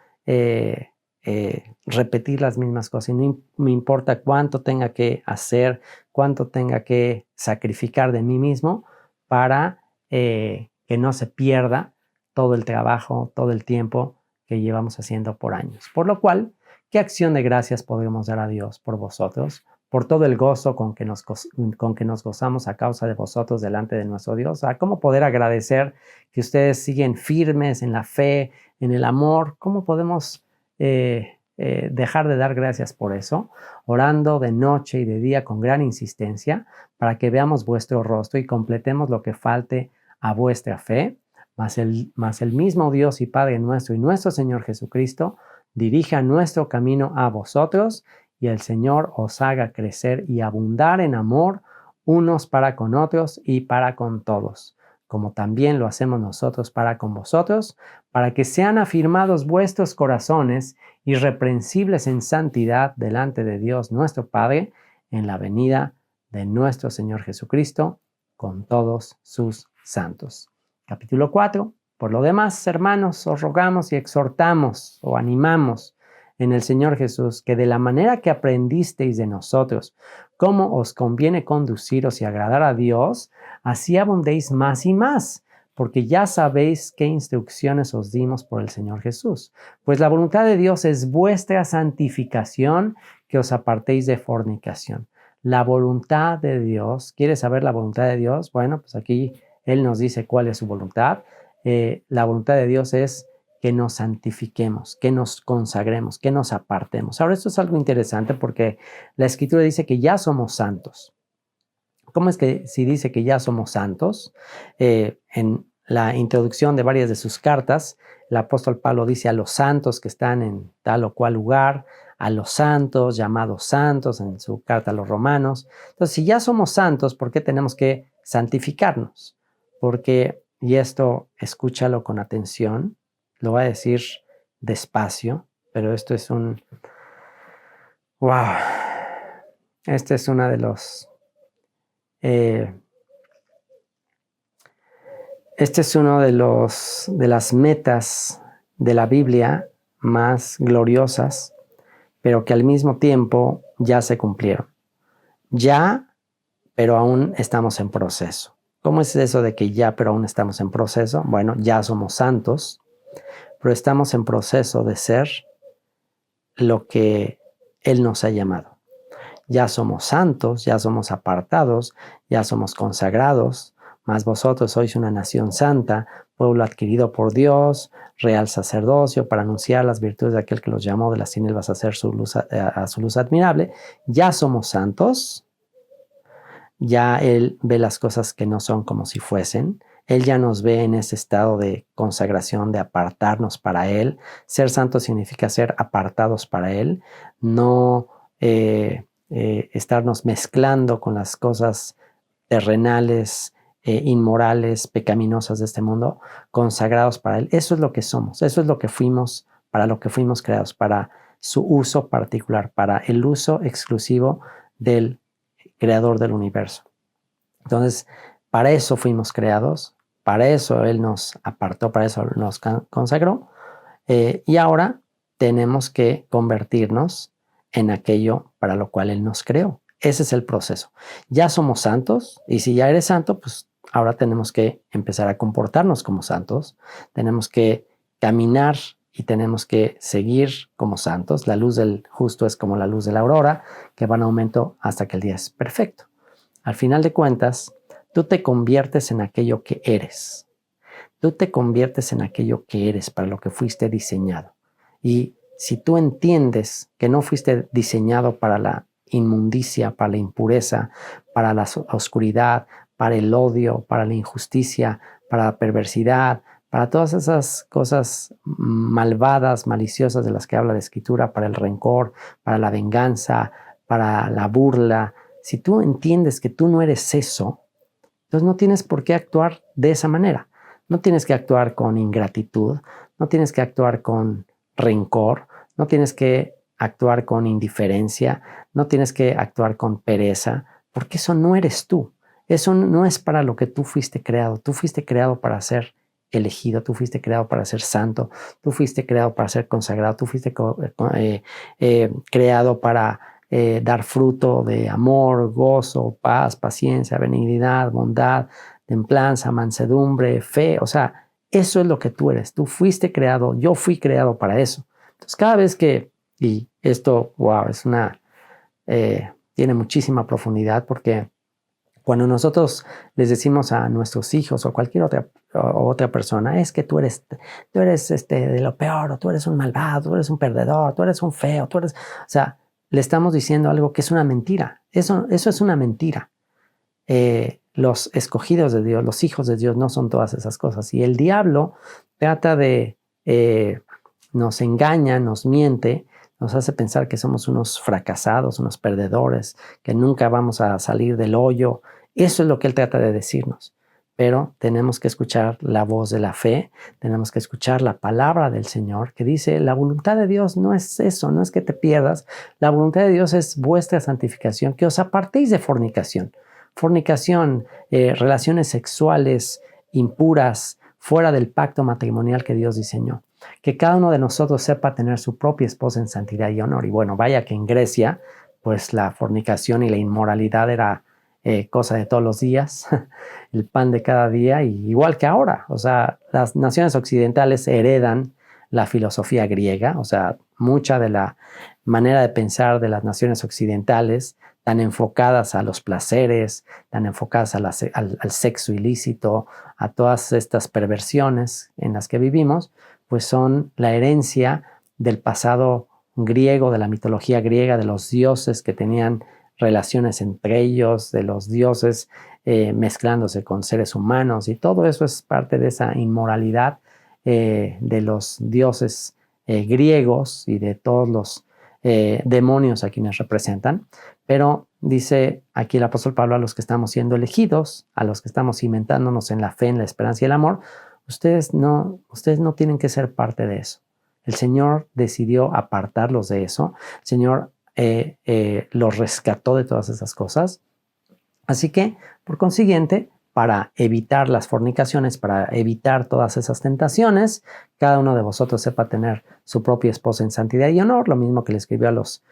repetir las mismas cosas. Y no me importa cuánto tenga que hacer, cuánto tenga que sacrificar de mí mismo para que no se pierda todo el trabajo, todo el tiempo que llevamos haciendo por años. Por lo cual, ¿qué acción de gracias podemos dar a Dios por vosotros, por todo el gozo con que nos gozamos a causa de vosotros delante de nuestro Dios? ¿Cómo poder agradecer que ustedes siguen firmes en la fe, en el amor? ¿Cómo podemos dejar de dar gracias por eso? Orando de noche y de día con gran insistencia, para que veamos vuestro rostro y completemos lo que falte a vuestra fe. Mas el mismo Dios y Padre nuestro y nuestro Señor Jesucristo dirija nuestro camino a vosotros, y el Señor os haga crecer y abundar en amor unos para con otros y para con todos, como también lo hacemos nosotros para con vosotros, para que sean afirmados vuestros corazones irreprensibles en santidad delante de Dios nuestro Padre, en la venida de nuestro Señor Jesucristo con todos sus santos. Capítulo 4. Por lo demás, hermanos, os rogamos y exhortamos o animamos en el Señor Jesús, que de la manera que aprendisteis de nosotros, cómo os conviene conduciros y agradar a Dios, así abundéis más y más, porque ya sabéis qué instrucciones os dimos por el Señor Jesús. Pues la voluntad de Dios es vuestra santificación, que os apartéis de fornicación. La voluntad de Dios, ¿quieres saber la voluntad de Dios? Bueno, pues aquí Él nos dice cuál es su voluntad. La voluntad de Dios es que nos santifiquemos, que nos consagremos, que nos apartemos. Ahora, esto es algo interesante porque la Escritura dice que ya somos santos. ¿Cómo es que si dice que ya somos santos? En la introducción de varias de sus cartas, el apóstol Pablo dice a los santos que están en tal o cual lugar, a los santos, llamados santos, en su carta a los romanos. Entonces, si ya somos santos, ¿por qué tenemos que santificarnos? Porque, y esto escúchalo con atención, lo voy a decir despacio, pero esto es wow, este es una de los este es uno de las metas de la Biblia más gloriosas, pero que al mismo tiempo ya se cumplieron. Ya, pero aún estamos en proceso. ¿Cómo es eso de que ya, pero aún estamos en proceso? Bueno, ya somos santos, pero estamos en proceso de ser lo que Él nos ha llamado. Ya somos santos, ya somos apartados, ya somos consagrados, mas vosotros sois una nación santa, pueblo adquirido por Dios, real sacerdocio, para anunciar las virtudes de aquel que los llamó de las tinieblas a hacer su luz, a su luz admirable. Ya somos santos, ya Él ve las cosas que no son como si fuesen. Él ya nos ve en ese estado de consagración, de apartarnos para Él. Ser santo significa ser apartados para Él, no estarnos mezclando con las cosas terrenales, inmorales, pecaminosas de este mundo, consagrados para Él. Eso es lo que somos, eso es lo que fuimos, para lo que fuimos creados, para su uso particular, para el uso exclusivo del Creador del universo. Entonces, para eso fuimos creados, para eso Él nos apartó, para eso nos consagró, y ahora tenemos que convertirnos en aquello para lo cual Él nos creó. Ese es el proceso. Ya somos santos, y si ya eres santo, pues ahora tenemos que empezar a comportarnos como santos, tenemos que caminar y tenemos que seguir como santos. La luz del justo es como la luz de la aurora, que va en aumento hasta que el día es perfecto. Al final de cuentas, tú te conviertes en aquello que eres. Tú te conviertes en aquello que eres para lo que fuiste diseñado. Y si tú entiendes que no fuiste diseñado para la inmundicia, para la impureza, para la oscuridad, para el odio, para la injusticia, para la perversidad, para todas esas cosas malvadas, maliciosas de las que habla la Escritura, para el rencor, para la venganza, para la burla, si tú entiendes que tú no eres eso, entonces no tienes por qué actuar de esa manera. No tienes que actuar con ingratitud, no tienes que actuar con rencor, no tienes que actuar con indiferencia, no tienes que actuar con pereza, porque eso no eres tú. Eso no es para lo que tú fuiste creado. Tú fuiste creado para ser elegido, tú fuiste creado para ser santo, tú fuiste creado para ser consagrado, tú fuiste creado para dar fruto de amor, gozo, paz, paciencia, benignidad, bondad, templanza, mansedumbre, fe. O sea, eso es lo que tú eres. Tú fuiste creado, yo fui creado para eso. Entonces, cada vez que, y esto, wow, tiene muchísima profundidad, porque cuando nosotros les decimos a nuestros hijos o cualquier otra persona, es que tú eres de lo peor, o tú eres un malvado, tú eres un perdedor, tú eres un feo, o sea, le estamos diciendo algo que es una mentira. Eso es una mentira. Los escogidos de Dios, los hijos de Dios, no son todas esas cosas. Y el diablo trata de, nos engaña, nos miente, nos hace pensar que somos unos fracasados, unos perdedores, que nunca vamos a salir del hoyo. Eso es lo que él trata de decirnos. Pero tenemos que escuchar la voz de la fe, tenemos que escuchar la palabra del Señor, que dice, la voluntad de Dios no es eso, no es que te pierdas. La voluntad de Dios es vuestra santificación, que os apartéis de fornicación. Fornicación, relaciones sexuales impuras, fuera del pacto matrimonial que Dios diseñó. Que cada uno de nosotros sepa tener su propia esposa en santidad y honor. Y bueno, vaya que en Grecia, pues la fornicación y la inmoralidad era cosa de todos los días, el pan de cada día, y igual que ahora. O sea, las naciones occidentales heredan la filosofía griega, o sea, mucha de la manera de pensar de las naciones occidentales, tan enfocadas a los placeres, tan enfocadas al sexo ilícito, a todas estas perversiones en las que vivimos, pues son la herencia del pasado griego, de la mitología griega, de los dioses que tenían relaciones entre ellos, de los dioses mezclándose con seres humanos, y todo eso es parte de esa inmoralidad de los dioses griegos y de todos los demonios a quienes representan. Pero dice aquí el apóstol Pablo a los que estamos siendo elegidos, a los que estamos cimentándonos en la fe, en la esperanza y el amor, ustedes no tienen que ser parte de eso. El Señor decidió apartarlos de eso. El Señor los rescató de todas esas cosas. Así que, por consiguiente, para evitar las fornicaciones, para evitar todas esas tentaciones. Cada uno de vosotros sepa tener su propia esposa en santidad y honor, lo mismo que le escribió a los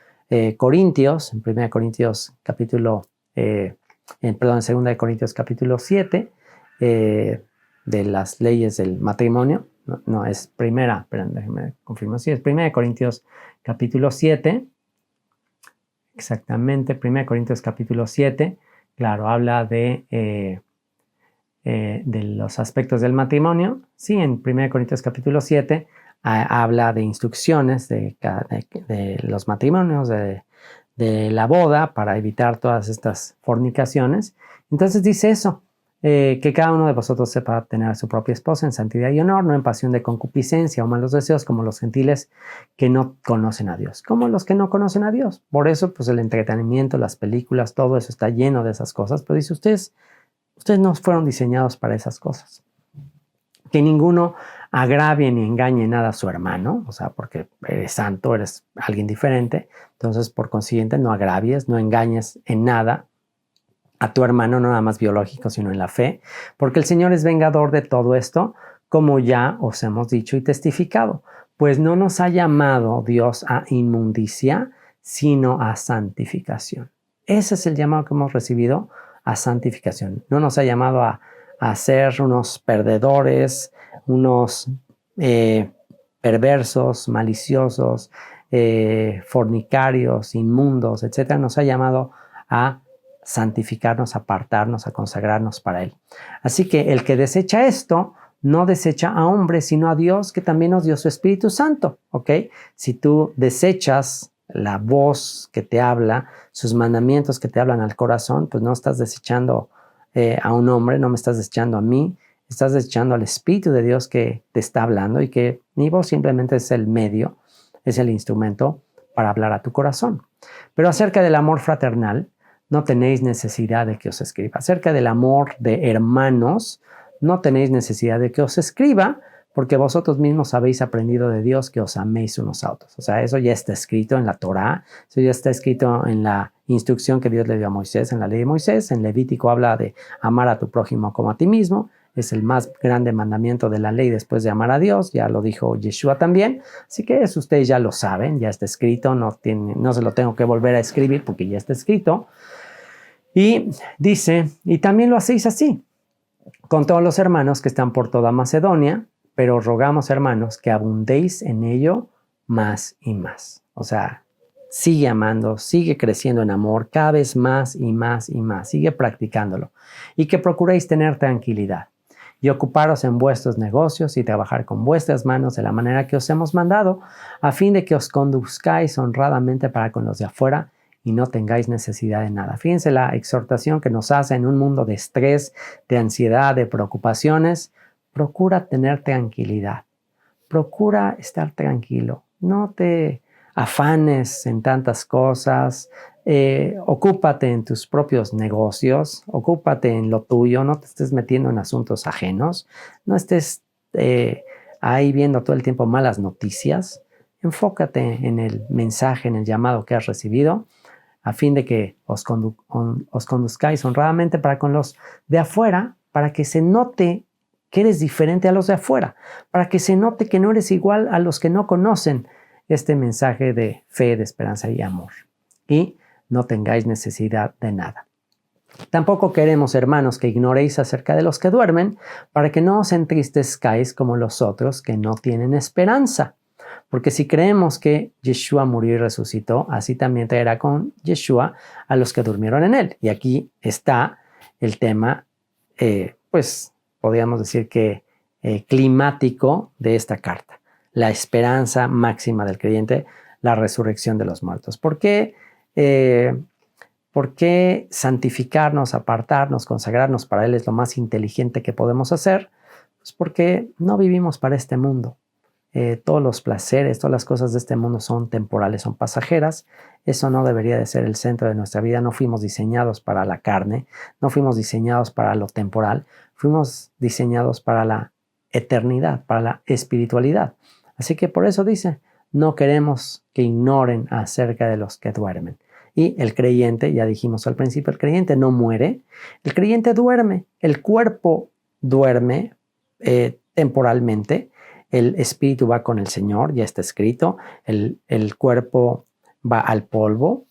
Corintios, en 1 Corintios capítulo, en 2 Corintios capítulo 7, de las leyes del matrimonio. No, es primera, pero déjenme confirmar, sí, es 1 Corintios capítulo 7, exactamente, 1 Corintios capítulo 7, claro, habla de los aspectos del matrimonio. Sí, en 1 Corintios capítulo 7 habla de instrucciones de los matrimonios, de la boda, para evitar todas estas fornicaciones. Entonces dice eso, que cada uno de vosotros sepa tener a su propia esposa en santidad y honor, no en pasión de concupiscencia o malos deseos, como los gentiles que no conocen a Dios, como los que no conocen a Dios. Por eso, pues el entretenimiento, las películas, todo eso está lleno de esas cosas. Pero dice, ustedes no fueron diseñados para esas cosas. Que ninguno agravie ni engañe nada a su hermano, o sea, porque eres santo, eres alguien diferente, entonces por consiguiente no agravies, no engañes en nada a tu hermano, no nada más biológico, sino en la fe, porque el Señor es vengador de todo esto, como ya os hemos dicho y testificado, pues no nos ha llamado Dios a inmundicia, sino a santificación. Ese es el llamado que hemos recibido, a santificación. No nos ha llamado a ser unos perdedores, unos perversos, maliciosos, fornicarios, inmundos, etc. Nos ha llamado a santificarnos, a apartarnos, a consagrarnos para Él. Así que el que desecha esto, no desecha a hombres, sino a Dios, que también nos dio su Espíritu Santo, ¿ok? Si tú desechas la voz que te habla, sus mandamientos que te hablan al corazón, pues no estás desechando a un hombre, no me estás desechando a mí, estás desechando al Espíritu de Dios que te está hablando, y que mi voz simplemente es el medio, es el instrumento para hablar a tu corazón. Pero acerca del amor fraternal, no tenéis necesidad de que os escriba. Acerca del amor de hermanos, no tenéis necesidad de que os escriba, porque vosotros mismos habéis aprendido de Dios que os améis unos a otros. O sea, eso ya está escrito en la Torá, eso ya está escrito en la instrucción que Dios le dio a Moisés, en la ley de Moisés. En Levítico habla de amar a tu prójimo como a ti mismo. Es el más grande mandamiento de la ley después de amar a Dios. Ya lo dijo Yeshua también. Así que eso ustedes ya lo saben, ya está escrito. No se lo tengo que volver a escribir porque ya está escrito. Y dice, y también lo hacéis así con todos los hermanos que están por toda Macedonia, pero rogamos, hermanos, que abundéis en ello más y más. O sea, sigue amando, sigue creciendo en amor cada vez más y más y más. Sigue practicándolo. Y que procuréis tener tranquilidad y ocuparos en vuestros negocios y trabajar con vuestras manos de la manera que os hemos mandado, a fin de que os conduzcáis honradamente para con los de afuera y no tengáis necesidad de nada. Fíjense la exhortación que nos hace en un mundo de estrés, de ansiedad, de preocupaciones. Procura tener tranquilidad. Procura estar tranquilo. No te afanes en tantas cosas. Ocúpate en tus propios negocios. Ocúpate en lo tuyo. No te estés metiendo en asuntos ajenos. No estés ahí viendo todo el tiempo malas noticias. Enfócate en el mensaje, en el llamado que has recibido, a fin de que os conduzcáis honradamente para con los de afuera, para que se note que eres diferente a los de afuera, para que se note que no eres igual a los que no conocen este mensaje de fe, de esperanza y amor. Y no tengáis necesidad de nada. Tampoco queremos, hermanos, que ignoréis acerca de los que duermen, para que no os entristezcáis como los otros que no tienen esperanza. Porque si creemos que Yeshua murió y resucitó, así también traerá con Yeshua a los que durmieron en él. Y aquí está el tema, pues podríamos decir que climático de esta carta. La esperanza máxima del creyente, la resurrección de los muertos. ¿Por qué santificarnos, apartarnos, consagrarnos para Él es lo más inteligente que podemos hacer? Pues porque no vivimos para este mundo. Todos los placeres, todas las cosas de este mundo son temporales, son pasajeras. Eso no debería de ser el centro de nuestra vida. No fuimos diseñados para la carne, no fuimos diseñados para lo temporal, fuimos diseñados para la eternidad, para la espiritualidad. Así que por eso dice, no queremos que ignoren acerca de los que duermen. Y el creyente, ya dijimos al principio, el creyente no muere, el creyente duerme, el cuerpo duerme temporalmente, el espíritu va con el Señor, ya está escrito, el cuerpo va al polvo,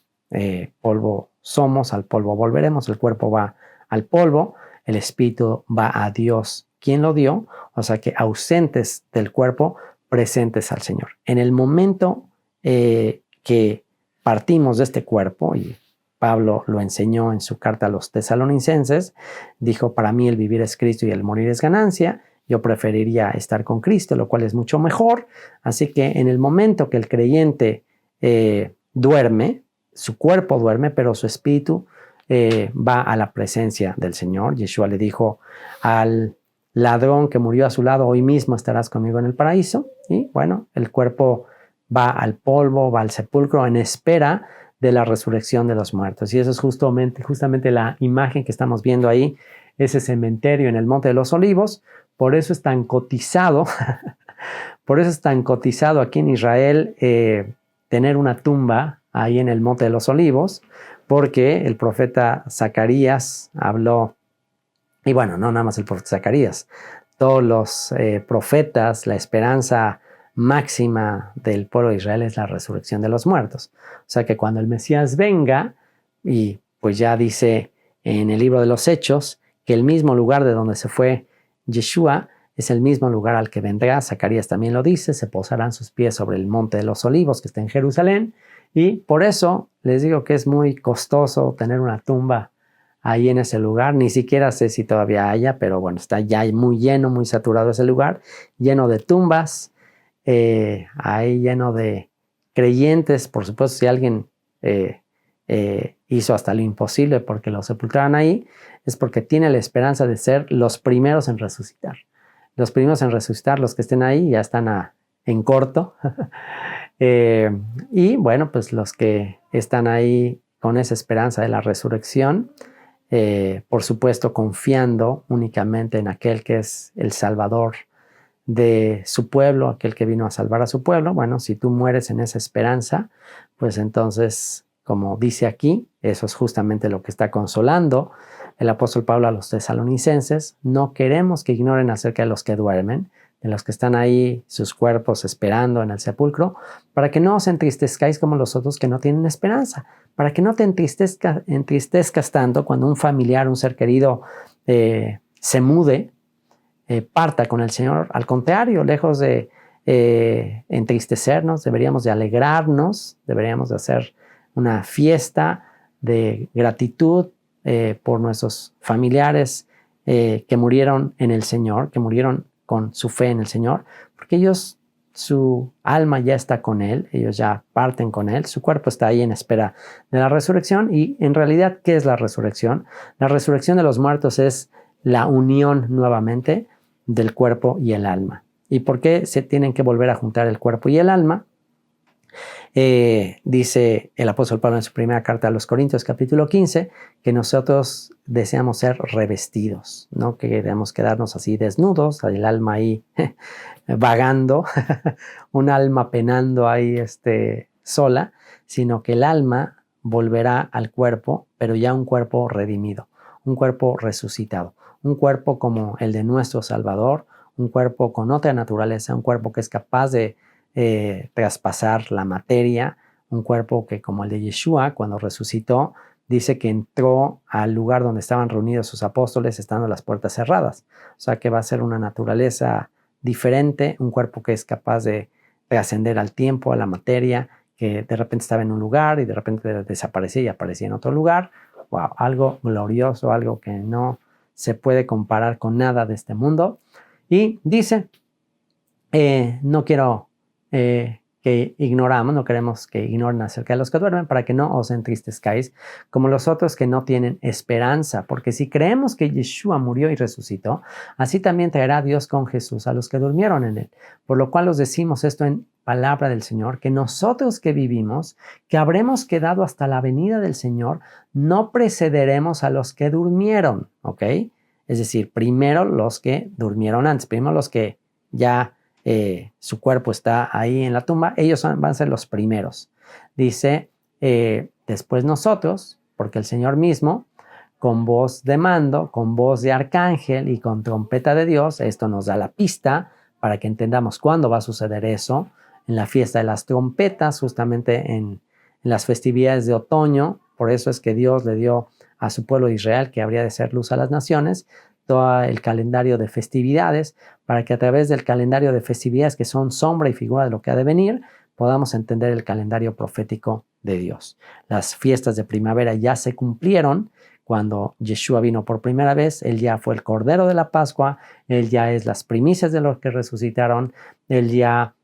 polvo somos, al polvo volveremos, el cuerpo va al polvo, el espíritu va a Dios, quien lo dio, o sea que ausentes del cuerpo, presentes al Señor. En el momento que partimos de este cuerpo, y Pablo lo enseñó en su carta a los tesalonicenses, dijo, para mí el vivir es Cristo y el morir es ganancia, yo preferiría estar con Cristo, lo cual es mucho mejor, así que en el momento que el creyente duerme, su cuerpo duerme, pero su espíritu va a la presencia del Señor. Yeshua le dijo al ladrón que murió a su lado, hoy mismo estarás conmigo en el paraíso, y bueno, el cuerpo va al polvo, va al sepulcro en espera de la resurrección de los muertos. Y eso es justamente la imagen que estamos viendo ahí, ese cementerio en el Monte de los Olivos. Por eso es tan cotizado, por eso es tan cotizado aquí en Israel tener una tumba ahí en el Monte de los Olivos, porque el profeta Zacarías habló, y bueno, no nada más el profeta Zacarías, todos los profetas, la esperanza máxima del pueblo de Israel es la resurrección de los muertos. O sea que cuando el Mesías venga, y pues ya dice en el libro de los Hechos, que el mismo lugar de donde se fue Yeshua es el mismo lugar al que vendrá. Zacarías también lo dice, se posarán sus pies sobre el Monte de los Olivos que está en Jerusalén, y por eso les digo que es muy costoso tener una tumba ahí en ese lugar. Ni siquiera sé si todavía haya, pero bueno, está ya muy lleno, muy saturado ese lugar, lleno de tumbas, ahí lleno de creyentes. Por supuesto, si alguien hizo hasta lo imposible porque lo sepultaran ahí, es porque tiene la esperanza de ser los primeros en resucitar. Los primeros en resucitar, los que estén ahí, ya están en corto. Y bueno, pues los que están ahí con esa esperanza de la resurrección, por supuesto confiando únicamente en aquel que es el Salvador de su pueblo, aquel que vino a salvar a su pueblo. Bueno, si tú mueres en esa esperanza, pues entonces, como dice aquí, eso es justamente lo que está consolando el apóstol Pablo a los tesalonicenses. No queremos que ignoren acerca de los que duermen, de los que están ahí, sus cuerpos esperando en el sepulcro, para que no os entristezcáis como los otros que no tienen esperanza, para que no te entristezcas tanto cuando un familiar, un ser querido se mude, parta con el Señor. Al contrario, lejos de entristecernos, deberíamos de alegrarnos, deberíamos de hacer una fiesta de gratitud por nuestros familiares que murieron en el Señor, que murieron con su fe en el Señor, porque ellos, su alma ya está con Él, ellos ya parten con Él, su cuerpo está ahí en espera de la resurrección. Y en realidad, ¿qué es la resurrección? La resurrección de los muertos es la unión nuevamente del cuerpo y el alma. ¿Y por qué se tienen que volver a juntar el cuerpo y el alma? Dice el apóstol Pablo en su primera carta a los Corintios, capítulo 15, que nosotros deseamos ser revestidos, no queremos quedarnos así desnudos, el alma ahí vagando, un alma penando ahí sola, sino que el alma volverá al cuerpo, pero ya un cuerpo redimido, un cuerpo resucitado, un cuerpo como el de nuestro Salvador, un cuerpo con otra naturaleza, un cuerpo que es capaz de traspasar la materia, un cuerpo que, como el de Yeshua, cuando resucitó, dice que entró al lugar donde estaban reunidos sus apóstoles estando las puertas cerradas. O sea que va a ser una naturaleza diferente, un cuerpo que es capaz de trascender al tiempo, a la materia, que de repente estaba en un lugar y de repente desaparecía y aparecía en otro lugar. Wow, algo glorioso, algo que no se puede comparar con nada de este mundo. Y dice, no quiero que ignoramos, no queremos que ignoren acerca de los que duermen, para que no os entristezcáis como los otros que no tienen esperanza, porque si creemos que Yeshua murió y resucitó, así también traerá Dios con Jesús a los que durmieron en él. Por lo cual os decimos esto en palabra del Señor, que nosotros que vivimos, que habremos quedado hasta la venida del Señor, no precederemos a los que durmieron, ¿ok? Es decir, primero los que durmieron antes, primero los que ya su cuerpo está ahí en la tumba, ellos van a ser los primeros. Dice, después nosotros, porque el Señor mismo, con voz de mando, con voz de arcángel y con trompeta de Dios, esto nos da la pista para que entendamos cuándo va a suceder eso, en la fiesta de las trompetas, justamente en las festividades de otoño. Por eso es que Dios le dio a su pueblo de Israel, que habría de ser luz a las naciones, todo el calendario de festividades, para que a través del calendario de festividades, que son sombra y figura de lo que ha de venir, podamos entender el calendario profético de Dios. Las fiestas de primavera ya se cumplieron cuando Yeshua vino por primera vez. Él ya fue el Cordero de la Pascua, Él ya es las primicias de los que resucitaron, Él ya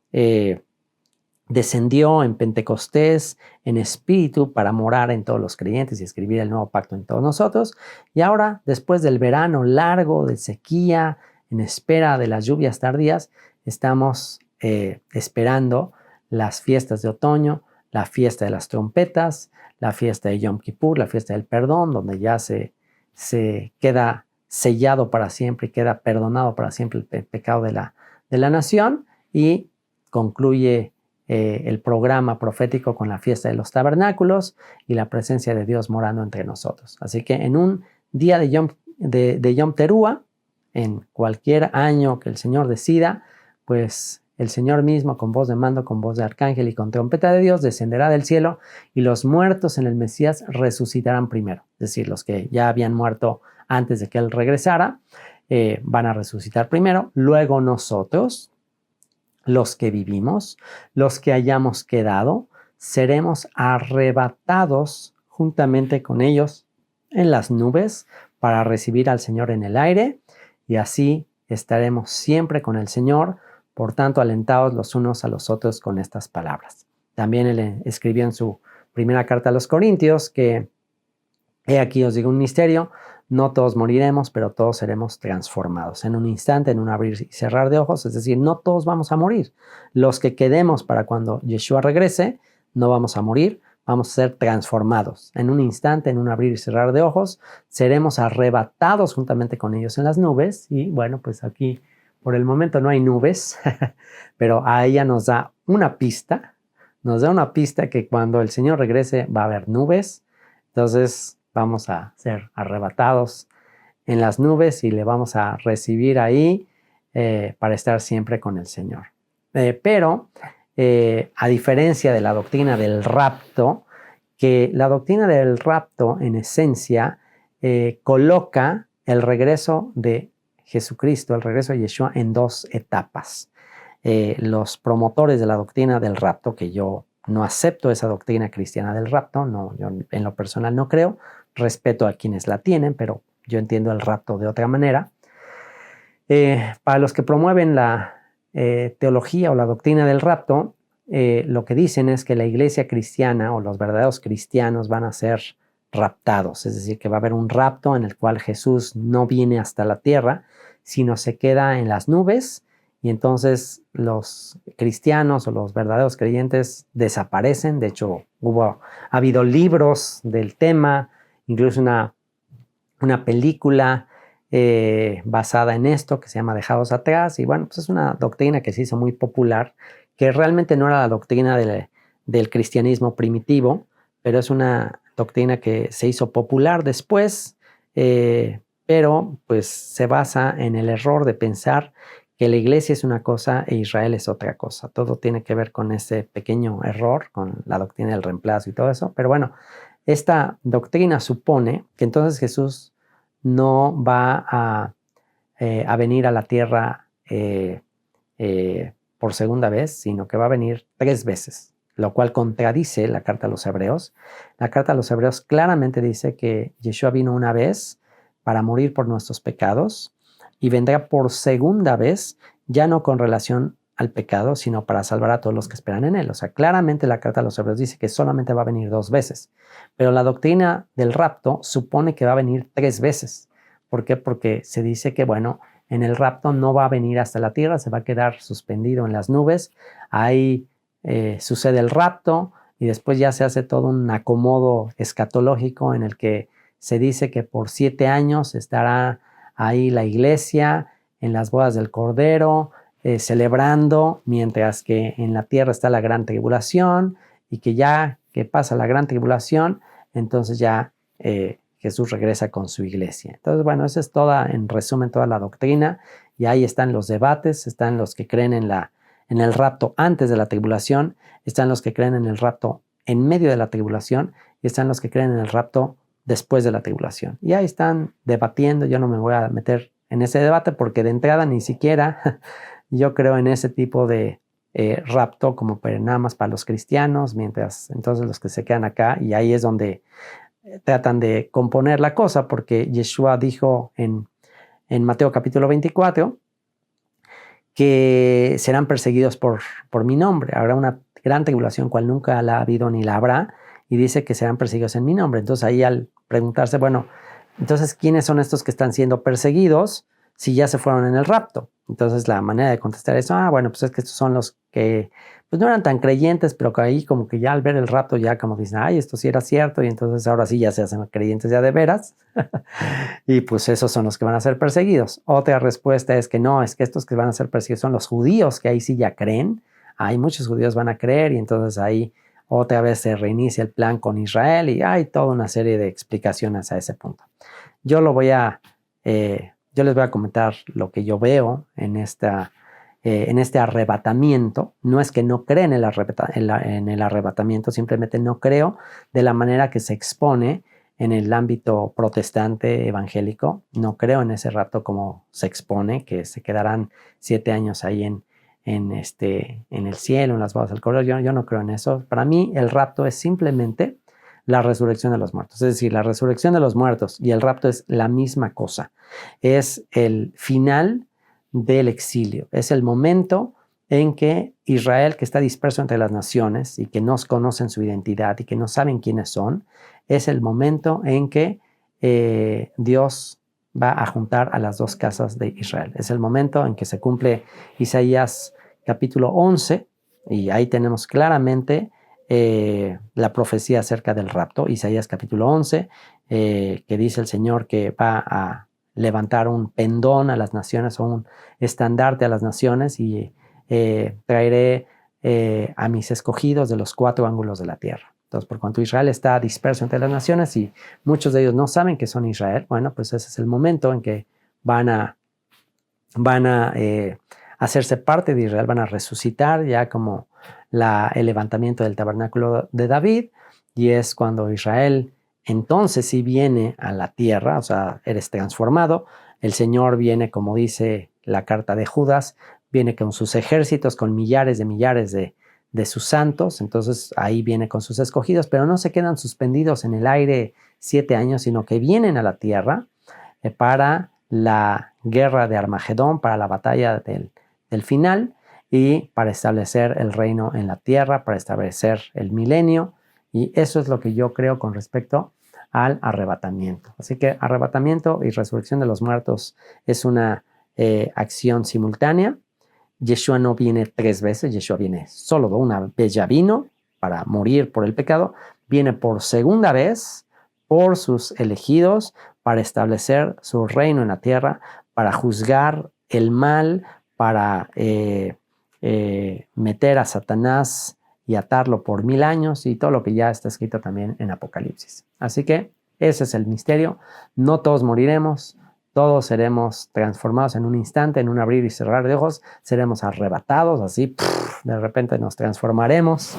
descendió en Pentecostés en espíritu para morar en todos los creyentes y escribir el nuevo pacto en todos nosotros. Y ahora, después del verano largo de sequía, en espera de las lluvias tardías, estamos esperando las fiestas de otoño, la fiesta de las trompetas, la fiesta de Yom Kippur, la fiesta del perdón, donde ya se queda sellado para siempre y queda perdonado para siempre el pecado de la nación, y concluye el programa profético con la fiesta de los tabernáculos y la presencia de Dios morando entre nosotros. Así que en un día de Yom Teruah, en cualquier año que el Señor decida, pues el Señor mismo, con voz de mando, con voz de arcángel y con trompeta de Dios, descenderá del cielo, y los muertos en el Mesías resucitarán primero. Es decir, los que ya habían muerto antes de que Él regresara, van a resucitar primero. Luego nosotros, los que vivimos, los que hayamos quedado, seremos arrebatados juntamente con ellos en las nubes para recibir al Señor en el aire, y así estaremos siempre con el Señor. Por tanto, alentados los unos a los otros con estas palabras. También él escribió en su primera carta a los Corintios que, he aquí os digo un misterio, no todos moriremos, pero todos seremos transformados en un instante, en un abrir y cerrar de ojos. Es decir, no todos vamos a morir. Los que quedemos para cuando Yeshua regrese, no vamos a morir, vamos a ser transformados. En un instante, en un abrir y cerrar de ojos, seremos arrebatados juntamente con ellos en las nubes. Y bueno, pues aquí por el momento no hay nubes, pero a ella nos da una pista que cuando el Señor regrese va a haber nubes. Entonces vamos a ser arrebatados en las nubes y le vamos a recibir ahí para estar siempre con el Señor. Pero a diferencia de la doctrina del rapto, que la doctrina del rapto en esencia coloca el regreso de Jesucristo, el regreso de Yeshua, en dos etapas. Los promotores de la doctrina del rapto, que yo no acepto esa doctrina cristiana del rapto, no, yo en lo personal no creo, respeto a quienes la tienen, pero yo entiendo el rapto de otra manera. Para los que promueven la teología o la doctrina del rapto, lo que dicen es que la iglesia cristiana o los verdaderos cristianos van a ser raptados, es decir, que va a haber un rapto en el cual Jesús no viene hasta la tierra, sino se queda en las nubes, y entonces los cristianos o los verdaderos creyentes desaparecen. De hecho, ha habido libros del tema, incluso una película basada en esto que se llama Dejados Atrás, y bueno, pues es una doctrina que se hizo muy popular, que realmente no era la doctrina del cristianismo primitivo, pero es una doctrina que se hizo popular después, pero pues se basa en el error de pensar que la iglesia es una cosa e Israel es otra cosa. Todo tiene que ver con ese pequeño error, con la doctrina del reemplazo y todo eso. Pero bueno, esta doctrina supone que entonces Jesús no va a venir a la tierra por segunda vez, sino que va a venir 3 veces, lo cual contradice la carta a los Hebreos. La carta a los Hebreos claramente dice que Yeshua vino una vez para morir por nuestros pecados y vendrá por segunda vez, ya no con relación al pecado, sino para salvar a todos los que esperan en él. O sea, claramente la carta a los Hebreos dice que solamente va a venir 2 veces, pero la doctrina del rapto supone que va a venir 3 veces. ¿Por qué? Porque se dice que, bueno, en el rapto no va a venir hasta la tierra, se va a quedar suspendido en las nubes. Ahí sucede el rapto y después ya se hace todo un acomodo escatológico en el que se dice que por 7 años estará ahí la iglesia en las bodas del Cordero, celebrando, mientras que en la tierra está la gran tribulación, y que ya que pasa la gran tribulación, entonces ya Jesús regresa con su iglesia. Entonces, bueno, esa es toda, en resumen, toda la doctrina, y ahí están los debates, están los que creen en el rapto antes de la tribulación, están los que creen en el rapto en medio de la tribulación, y están los que creen en el rapto después de la tribulación. Y ahí están debatiendo. Yo no me voy a meter en ese debate porque de entrada ni siquiera yo creo en ese tipo de rapto como nada más para los cristianos, mientras entonces los que se quedan acá, y ahí es donde tratan de componer la cosa, porque Yeshua dijo en Mateo capítulo 24 que serán perseguidos por mi nombre. Habrá una gran tribulación cual nunca la ha habido ni la habrá, y dice que serán perseguidos en mi nombre. Entonces ahí, al preguntarse, bueno, entonces ¿quiénes son estos que están siendo perseguidos si ya se fueron en el rapto? Entonces la manera de contestar eso, bueno, pues es que estos son los que pues no eran tan creyentes, pero que ahí como que ya al ver el rapto ya como dicen, ay, esto sí era cierto, y entonces ahora sí ya se hacen creyentes ya de veras. Y pues esos son los que van a ser perseguidos. Otra respuesta es que no, es que estos que van a ser perseguidos son los judíos, que ahí sí ya creen. Hay muchos judíos van a creer, y entonces ahí otra vez se reinicia el plan con Israel, y hay toda una serie de explicaciones a ese punto. Yo les voy a comentar lo que yo veo en este arrebatamiento. No es que no creen en el arrebatamiento, simplemente no creo de la manera que se expone en el ámbito protestante evangélico. No creo en ese rapto como se expone, que se quedarán 7 años ahí en el cielo, en las bodas del Cordero. Yo no creo en eso. Para mí el rapto es simplemente la resurrección de los muertos. Es decir, la resurrección de los muertos y el rapto es la misma cosa. Es el final del exilio. Es el momento en que Israel, que está disperso entre las naciones y que no conocen su identidad y que no saben quiénes son, es el momento en que Dios va a juntar a las dos casas de Israel. Es el momento en que se cumple Isaías capítulo 11, y ahí tenemos claramente la profecía acerca del rapto. Isaías capítulo 11, que dice el Señor que va a levantar un pendón a las naciones, o un estandarte a las naciones, y traeré a mis escogidos de los 4 ángulos de la tierra. Entonces, por cuanto Israel está disperso entre las naciones y muchos de ellos no saben que son Israel, bueno, pues ese es el momento en que van a hacerse parte de Israel, van a resucitar ya como el levantamiento del tabernáculo de David, y es cuando Israel entonces sí viene a la tierra, o sea, eres transformado. El Señor viene, como dice la carta de Judas, viene con sus ejércitos, con millares de sus santos. Entonces ahí viene con sus escogidos, pero no se quedan suspendidos en el aire 7 años, sino que vienen a la tierra para la guerra de Armagedón, para la batalla del final, y para establecer el reino en la tierra, para establecer el milenio. Y eso es lo que yo creo con respecto al arrebatamiento. Así que arrebatamiento y resurrección de los muertos es una acción simultánea. Yeshua no viene 3 veces, Yeshua viene solo una vez, ya vino para morir por el pecado, viene por segunda vez por sus elegidos, para establecer su reino en la tierra, para juzgar el mal, para meter a Satanás y atarlo por 1000 años, y todo lo que ya está escrito también en Apocalipsis. Así que ese es el misterio. No todos moriremos, todos seremos transformados en un instante, en un abrir y cerrar de ojos, seremos arrebatados, así, de repente nos transformaremos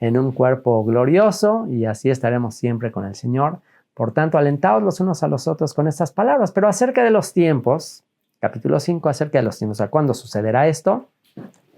en un cuerpo glorioso, y así estaremos siempre con el Señor. Por tanto, alentaos los unos a los otros con estas palabras. Pero acerca de los tiempos, capítulo 5, acerca de los tiempos, ¿a cuándo sucederá esto?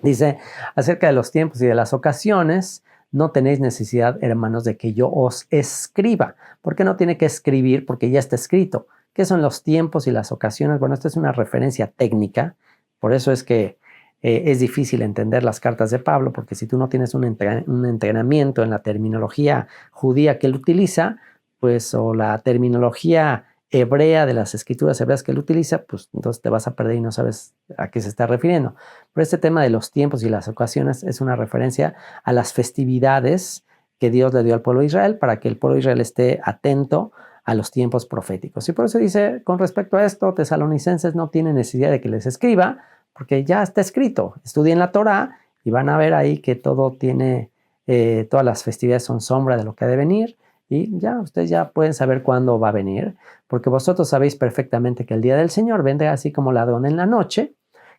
Dice, acerca de los tiempos y de las ocasiones, no tenéis necesidad, hermanos, de que yo os escriba. ¿Por qué no tiene que escribir? Porque ya está escrito. ¿Qué son los tiempos y las ocasiones? Bueno, esta es una referencia técnica. Por eso es que es difícil entender las cartas de Pablo, porque si tú no tienes un entrenamiento en la terminología judía que él utiliza, pues, o la terminología hebrea de las escrituras hebreas que él utiliza, pues entonces te vas a perder y no sabes a qué se está refiriendo. Pero este tema de los tiempos y las ocasiones es una referencia a las festividades que Dios le dio al pueblo de Israel, para que el pueblo de Israel esté atento a los tiempos proféticos. Y por eso dice, con respecto a esto, tesalonicenses no tienen necesidad de que les escriba, porque ya está escrito. Estudien la Torá y van a ver ahí que todo tiene todas las festividades son sombra de lo que ha de venir, y ya ustedes ya pueden saber cuándo va a venir, porque vosotros sabéis perfectamente que el día del Señor vendrá así como ladrón en la noche,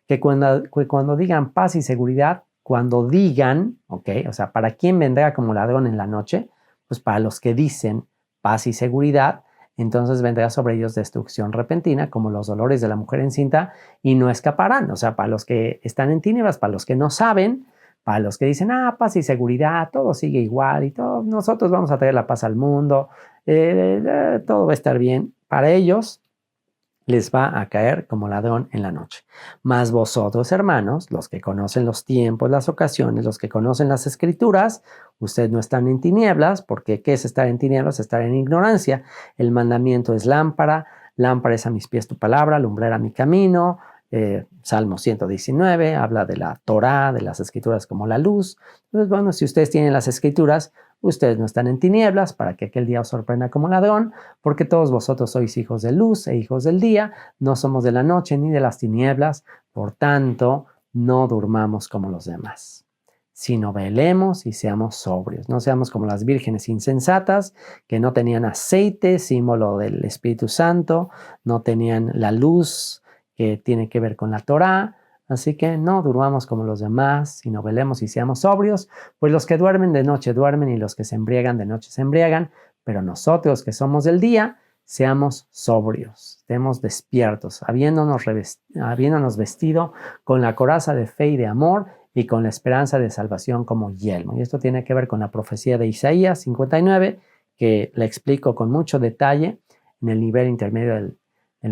que cuando digan paz y seguridad, cuando digan, ¿ok? O sea, ¿para quién vendrá como ladrón en la noche? Pues para los que dicen paz y seguridad, entonces vendrá sobre ellos destrucción repentina, como los dolores de la mujer encinta, y no escaparán. O sea, para los que están en tinieblas, para los que no saben, para los que dicen, paz y seguridad, todo sigue igual y todo, nosotros vamos a traer la paz al mundo, todo va a estar bien. Para ellos les va a caer como ladrón en la noche. Mas vosotros, hermanos, los que conocen los tiempos, las ocasiones, los que conocen las escrituras, ustedes no están en tinieblas, porque ¿qué es estar en tinieblas? Estar en ignorancia. El mandamiento es lámpara, lámpara es a mis pies tu palabra, lumbrera mi camino. Salmo 119 habla de la Torá, de las escrituras como la luz. Entonces, bueno, si ustedes tienen las escrituras, ustedes no están en tinieblas para que aquel día os sorprenda como ladrón, porque todos vosotros sois hijos de luz e hijos del día, no somos de la noche ni de las tinieblas, por tanto, no durmamos como los demás, sino velemos y seamos sobrios. No seamos como las vírgenes insensatas, que no tenían aceite, símbolo del Espíritu Santo, no tenían la luz que tiene que ver con la Torá. Así que no durmamos como los demás, sino velemos y seamos sobrios, pues los que duermen de noche duermen y los que se embriagan de noche se embriagan, pero nosotros que somos del día, seamos sobrios, estemos despiertos, habiéndonos vestido con la coraza de fe y de amor y con la esperanza de salvación como yelmo. Y esto tiene que ver con la profecía de Isaías 59, que la explico con mucho detalle en el nivel intermedio del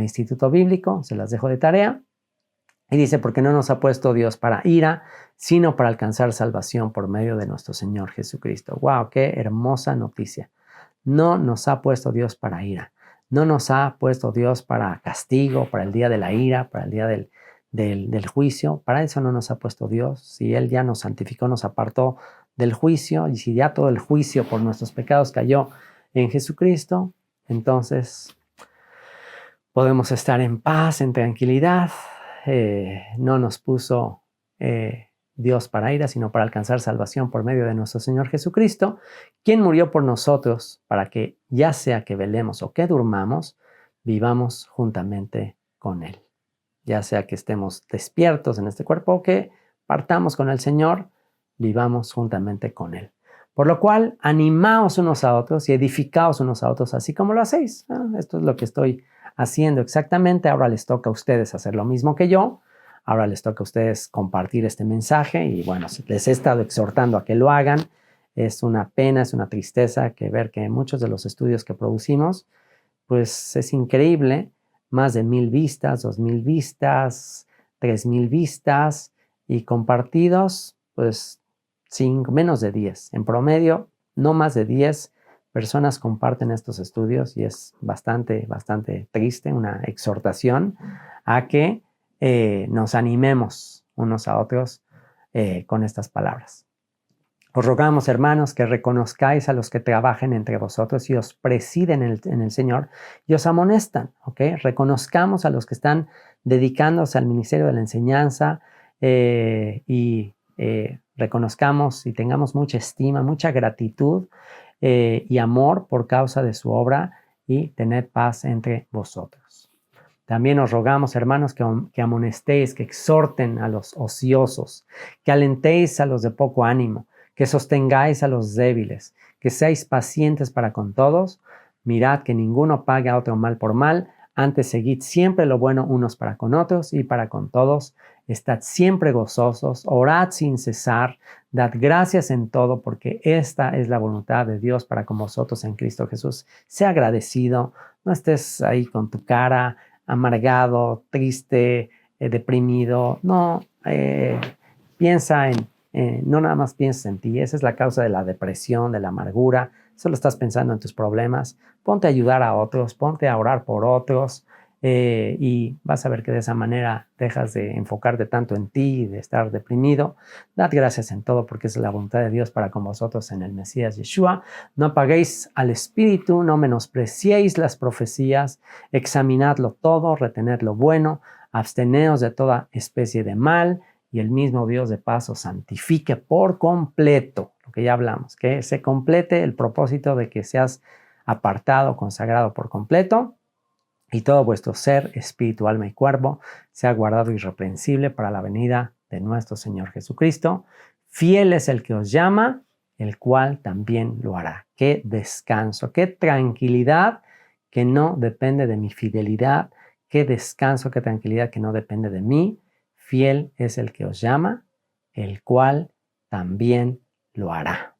Instituto Bíblico, se las dejo de tarea. Y dice, porque no nos ha puesto Dios para ira, sino para alcanzar salvación por medio de nuestro Señor Jesucristo. ¡Wow! ¡Qué hermosa noticia! No nos ha puesto Dios para ira. No nos ha puesto Dios para castigo, para el día de la ira, para el día del juicio. Para eso no nos ha puesto Dios. Si Él ya nos santificó, nos apartó del juicio, y si ya todo el juicio por nuestros pecados cayó en Jesucristo, entonces podemos estar en paz, en tranquilidad. No nos puso Dios para ira, sino para alcanzar salvación por medio de nuestro Señor Jesucristo, quien murió por nosotros para que, ya sea que velemos o que durmamos, vivamos juntamente con Él. Ya sea que estemos despiertos en este cuerpo o que partamos con el Señor, vivamos juntamente con Él. Por lo cual, animaos unos a otros y edificaos unos a otros, así como lo hacéis. Esto es lo que estoy haciendo exactamente. Ahora les toca a ustedes hacer lo mismo que yo. Ahora les toca a ustedes compartir este mensaje y bueno, les he estado exhortando a que lo hagan. Es una pena, es una tristeza que ver que muchos de los estudios que producimos, pues es increíble, más de 1000 vistas, 2000 vistas, 3000 vistas y compartidos, pues menos de 10. En promedio, no más de 10 personas comparten estos estudios y es bastante triste, una exhortación a que nos animemos unos a otros con estas palabras. Os rogamos, hermanos, que reconozcáis a los que trabajen entre vosotros y os presiden en el Señor y os amonestan, ¿ok? Reconozcamos a los que están dedicándose al ministerio de la enseñanza y reconozcamos y tengamos mucha estima, mucha gratitud y amor por causa de su obra y tened paz entre vosotros. También os rogamos, hermanos, que amonestéis, que exhorten a los ociosos, que alentéis a los de poco ánimo, que sostengáis a los débiles, que seáis pacientes para con todos. Mirad que ninguno pague a otro mal por mal, antes seguid siempre lo bueno unos para con otros y para con todos. Estad siempre gozosos, orad sin cesar, dad gracias en todo, porque esta es la voluntad de Dios para con vosotros en Cristo Jesús. Sea agradecido, no estés ahí con tu cara amargado, triste, deprimido. No, piensa no nada más pienses en ti. Esa es la causa de la depresión, de la amargura. Solo estás pensando en tus problemas. Ponte a ayudar a otros, ponte a orar por otros y vas a ver que de esa manera dejas de enfocarte tanto en ti y de estar deprimido. Dad gracias en todo porque es la voluntad de Dios para con vosotros en el Mesías Yeshua. No apaguéis al Espíritu, no menospreciéis las profecías, examinadlo todo, retened lo bueno, absteneos de toda especie de mal. y el mismo Dios de paz os santifique por completo, lo que ya hablamos, que se complete el propósito de que seas apartado, consagrado por completo, y todo vuestro ser, espíritu, alma y cuerpo sea guardado irreprensible para la venida de nuestro Señor Jesucristo. Fiel es el que os llama, el cual también lo hará. Qué descanso, qué tranquilidad que no depende de mi fidelidad, qué descanso, qué tranquilidad que no depende de mí. Fiel es el que os llama, el cual también lo hará.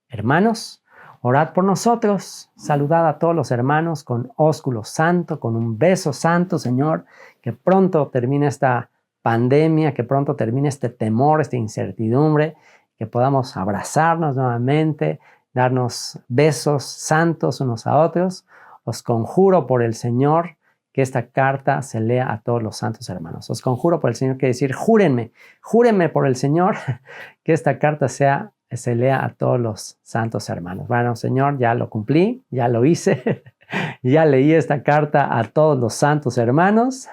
Hermanos, orad por nosotros, saludad a todos los hermanos con ósculo santo, con un beso santo, Señor, que pronto termine esta pandemia, que pronto termine este temor, esta incertidumbre, que podamos abrazarnos nuevamente, darnos besos santos unos a otros. Os conjuro por el Señor que esta carta se lea a todos los santos hermanos. Os conjuro por el Señor, quiere decir, júrenme por el Señor que esta carta se lea a todos los santos hermanos. Bueno, Señor, ya lo cumplí, ya lo hice, ya leí esta carta a todos los santos hermanos.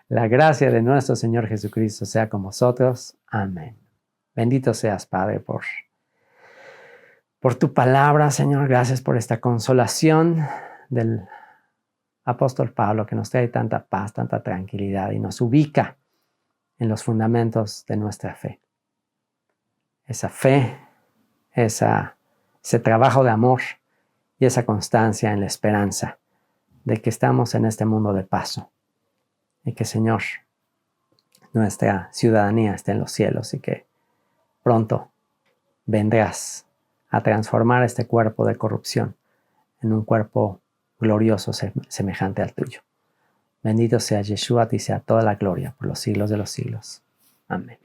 La gracia de nuestro Señor Jesucristo sea con vosotros. Amén. Bendito seas, Padre, por tu palabra, Señor. Gracias por esta consolación del apóstol Pablo, que nos trae tanta paz, tanta tranquilidad y nos ubica en los fundamentos de nuestra fe. Esa fe, ese trabajo de amor y esa constancia en la esperanza de que estamos en este mundo de paso y que, Señor, nuestra ciudadanía está en los cielos y que pronto vendrás a transformar este cuerpo de corrupción en un cuerpo glorioso semejante al tuyo. Bendito sea Yeshua, a ti sea toda la gloria por los siglos de los siglos. Amén.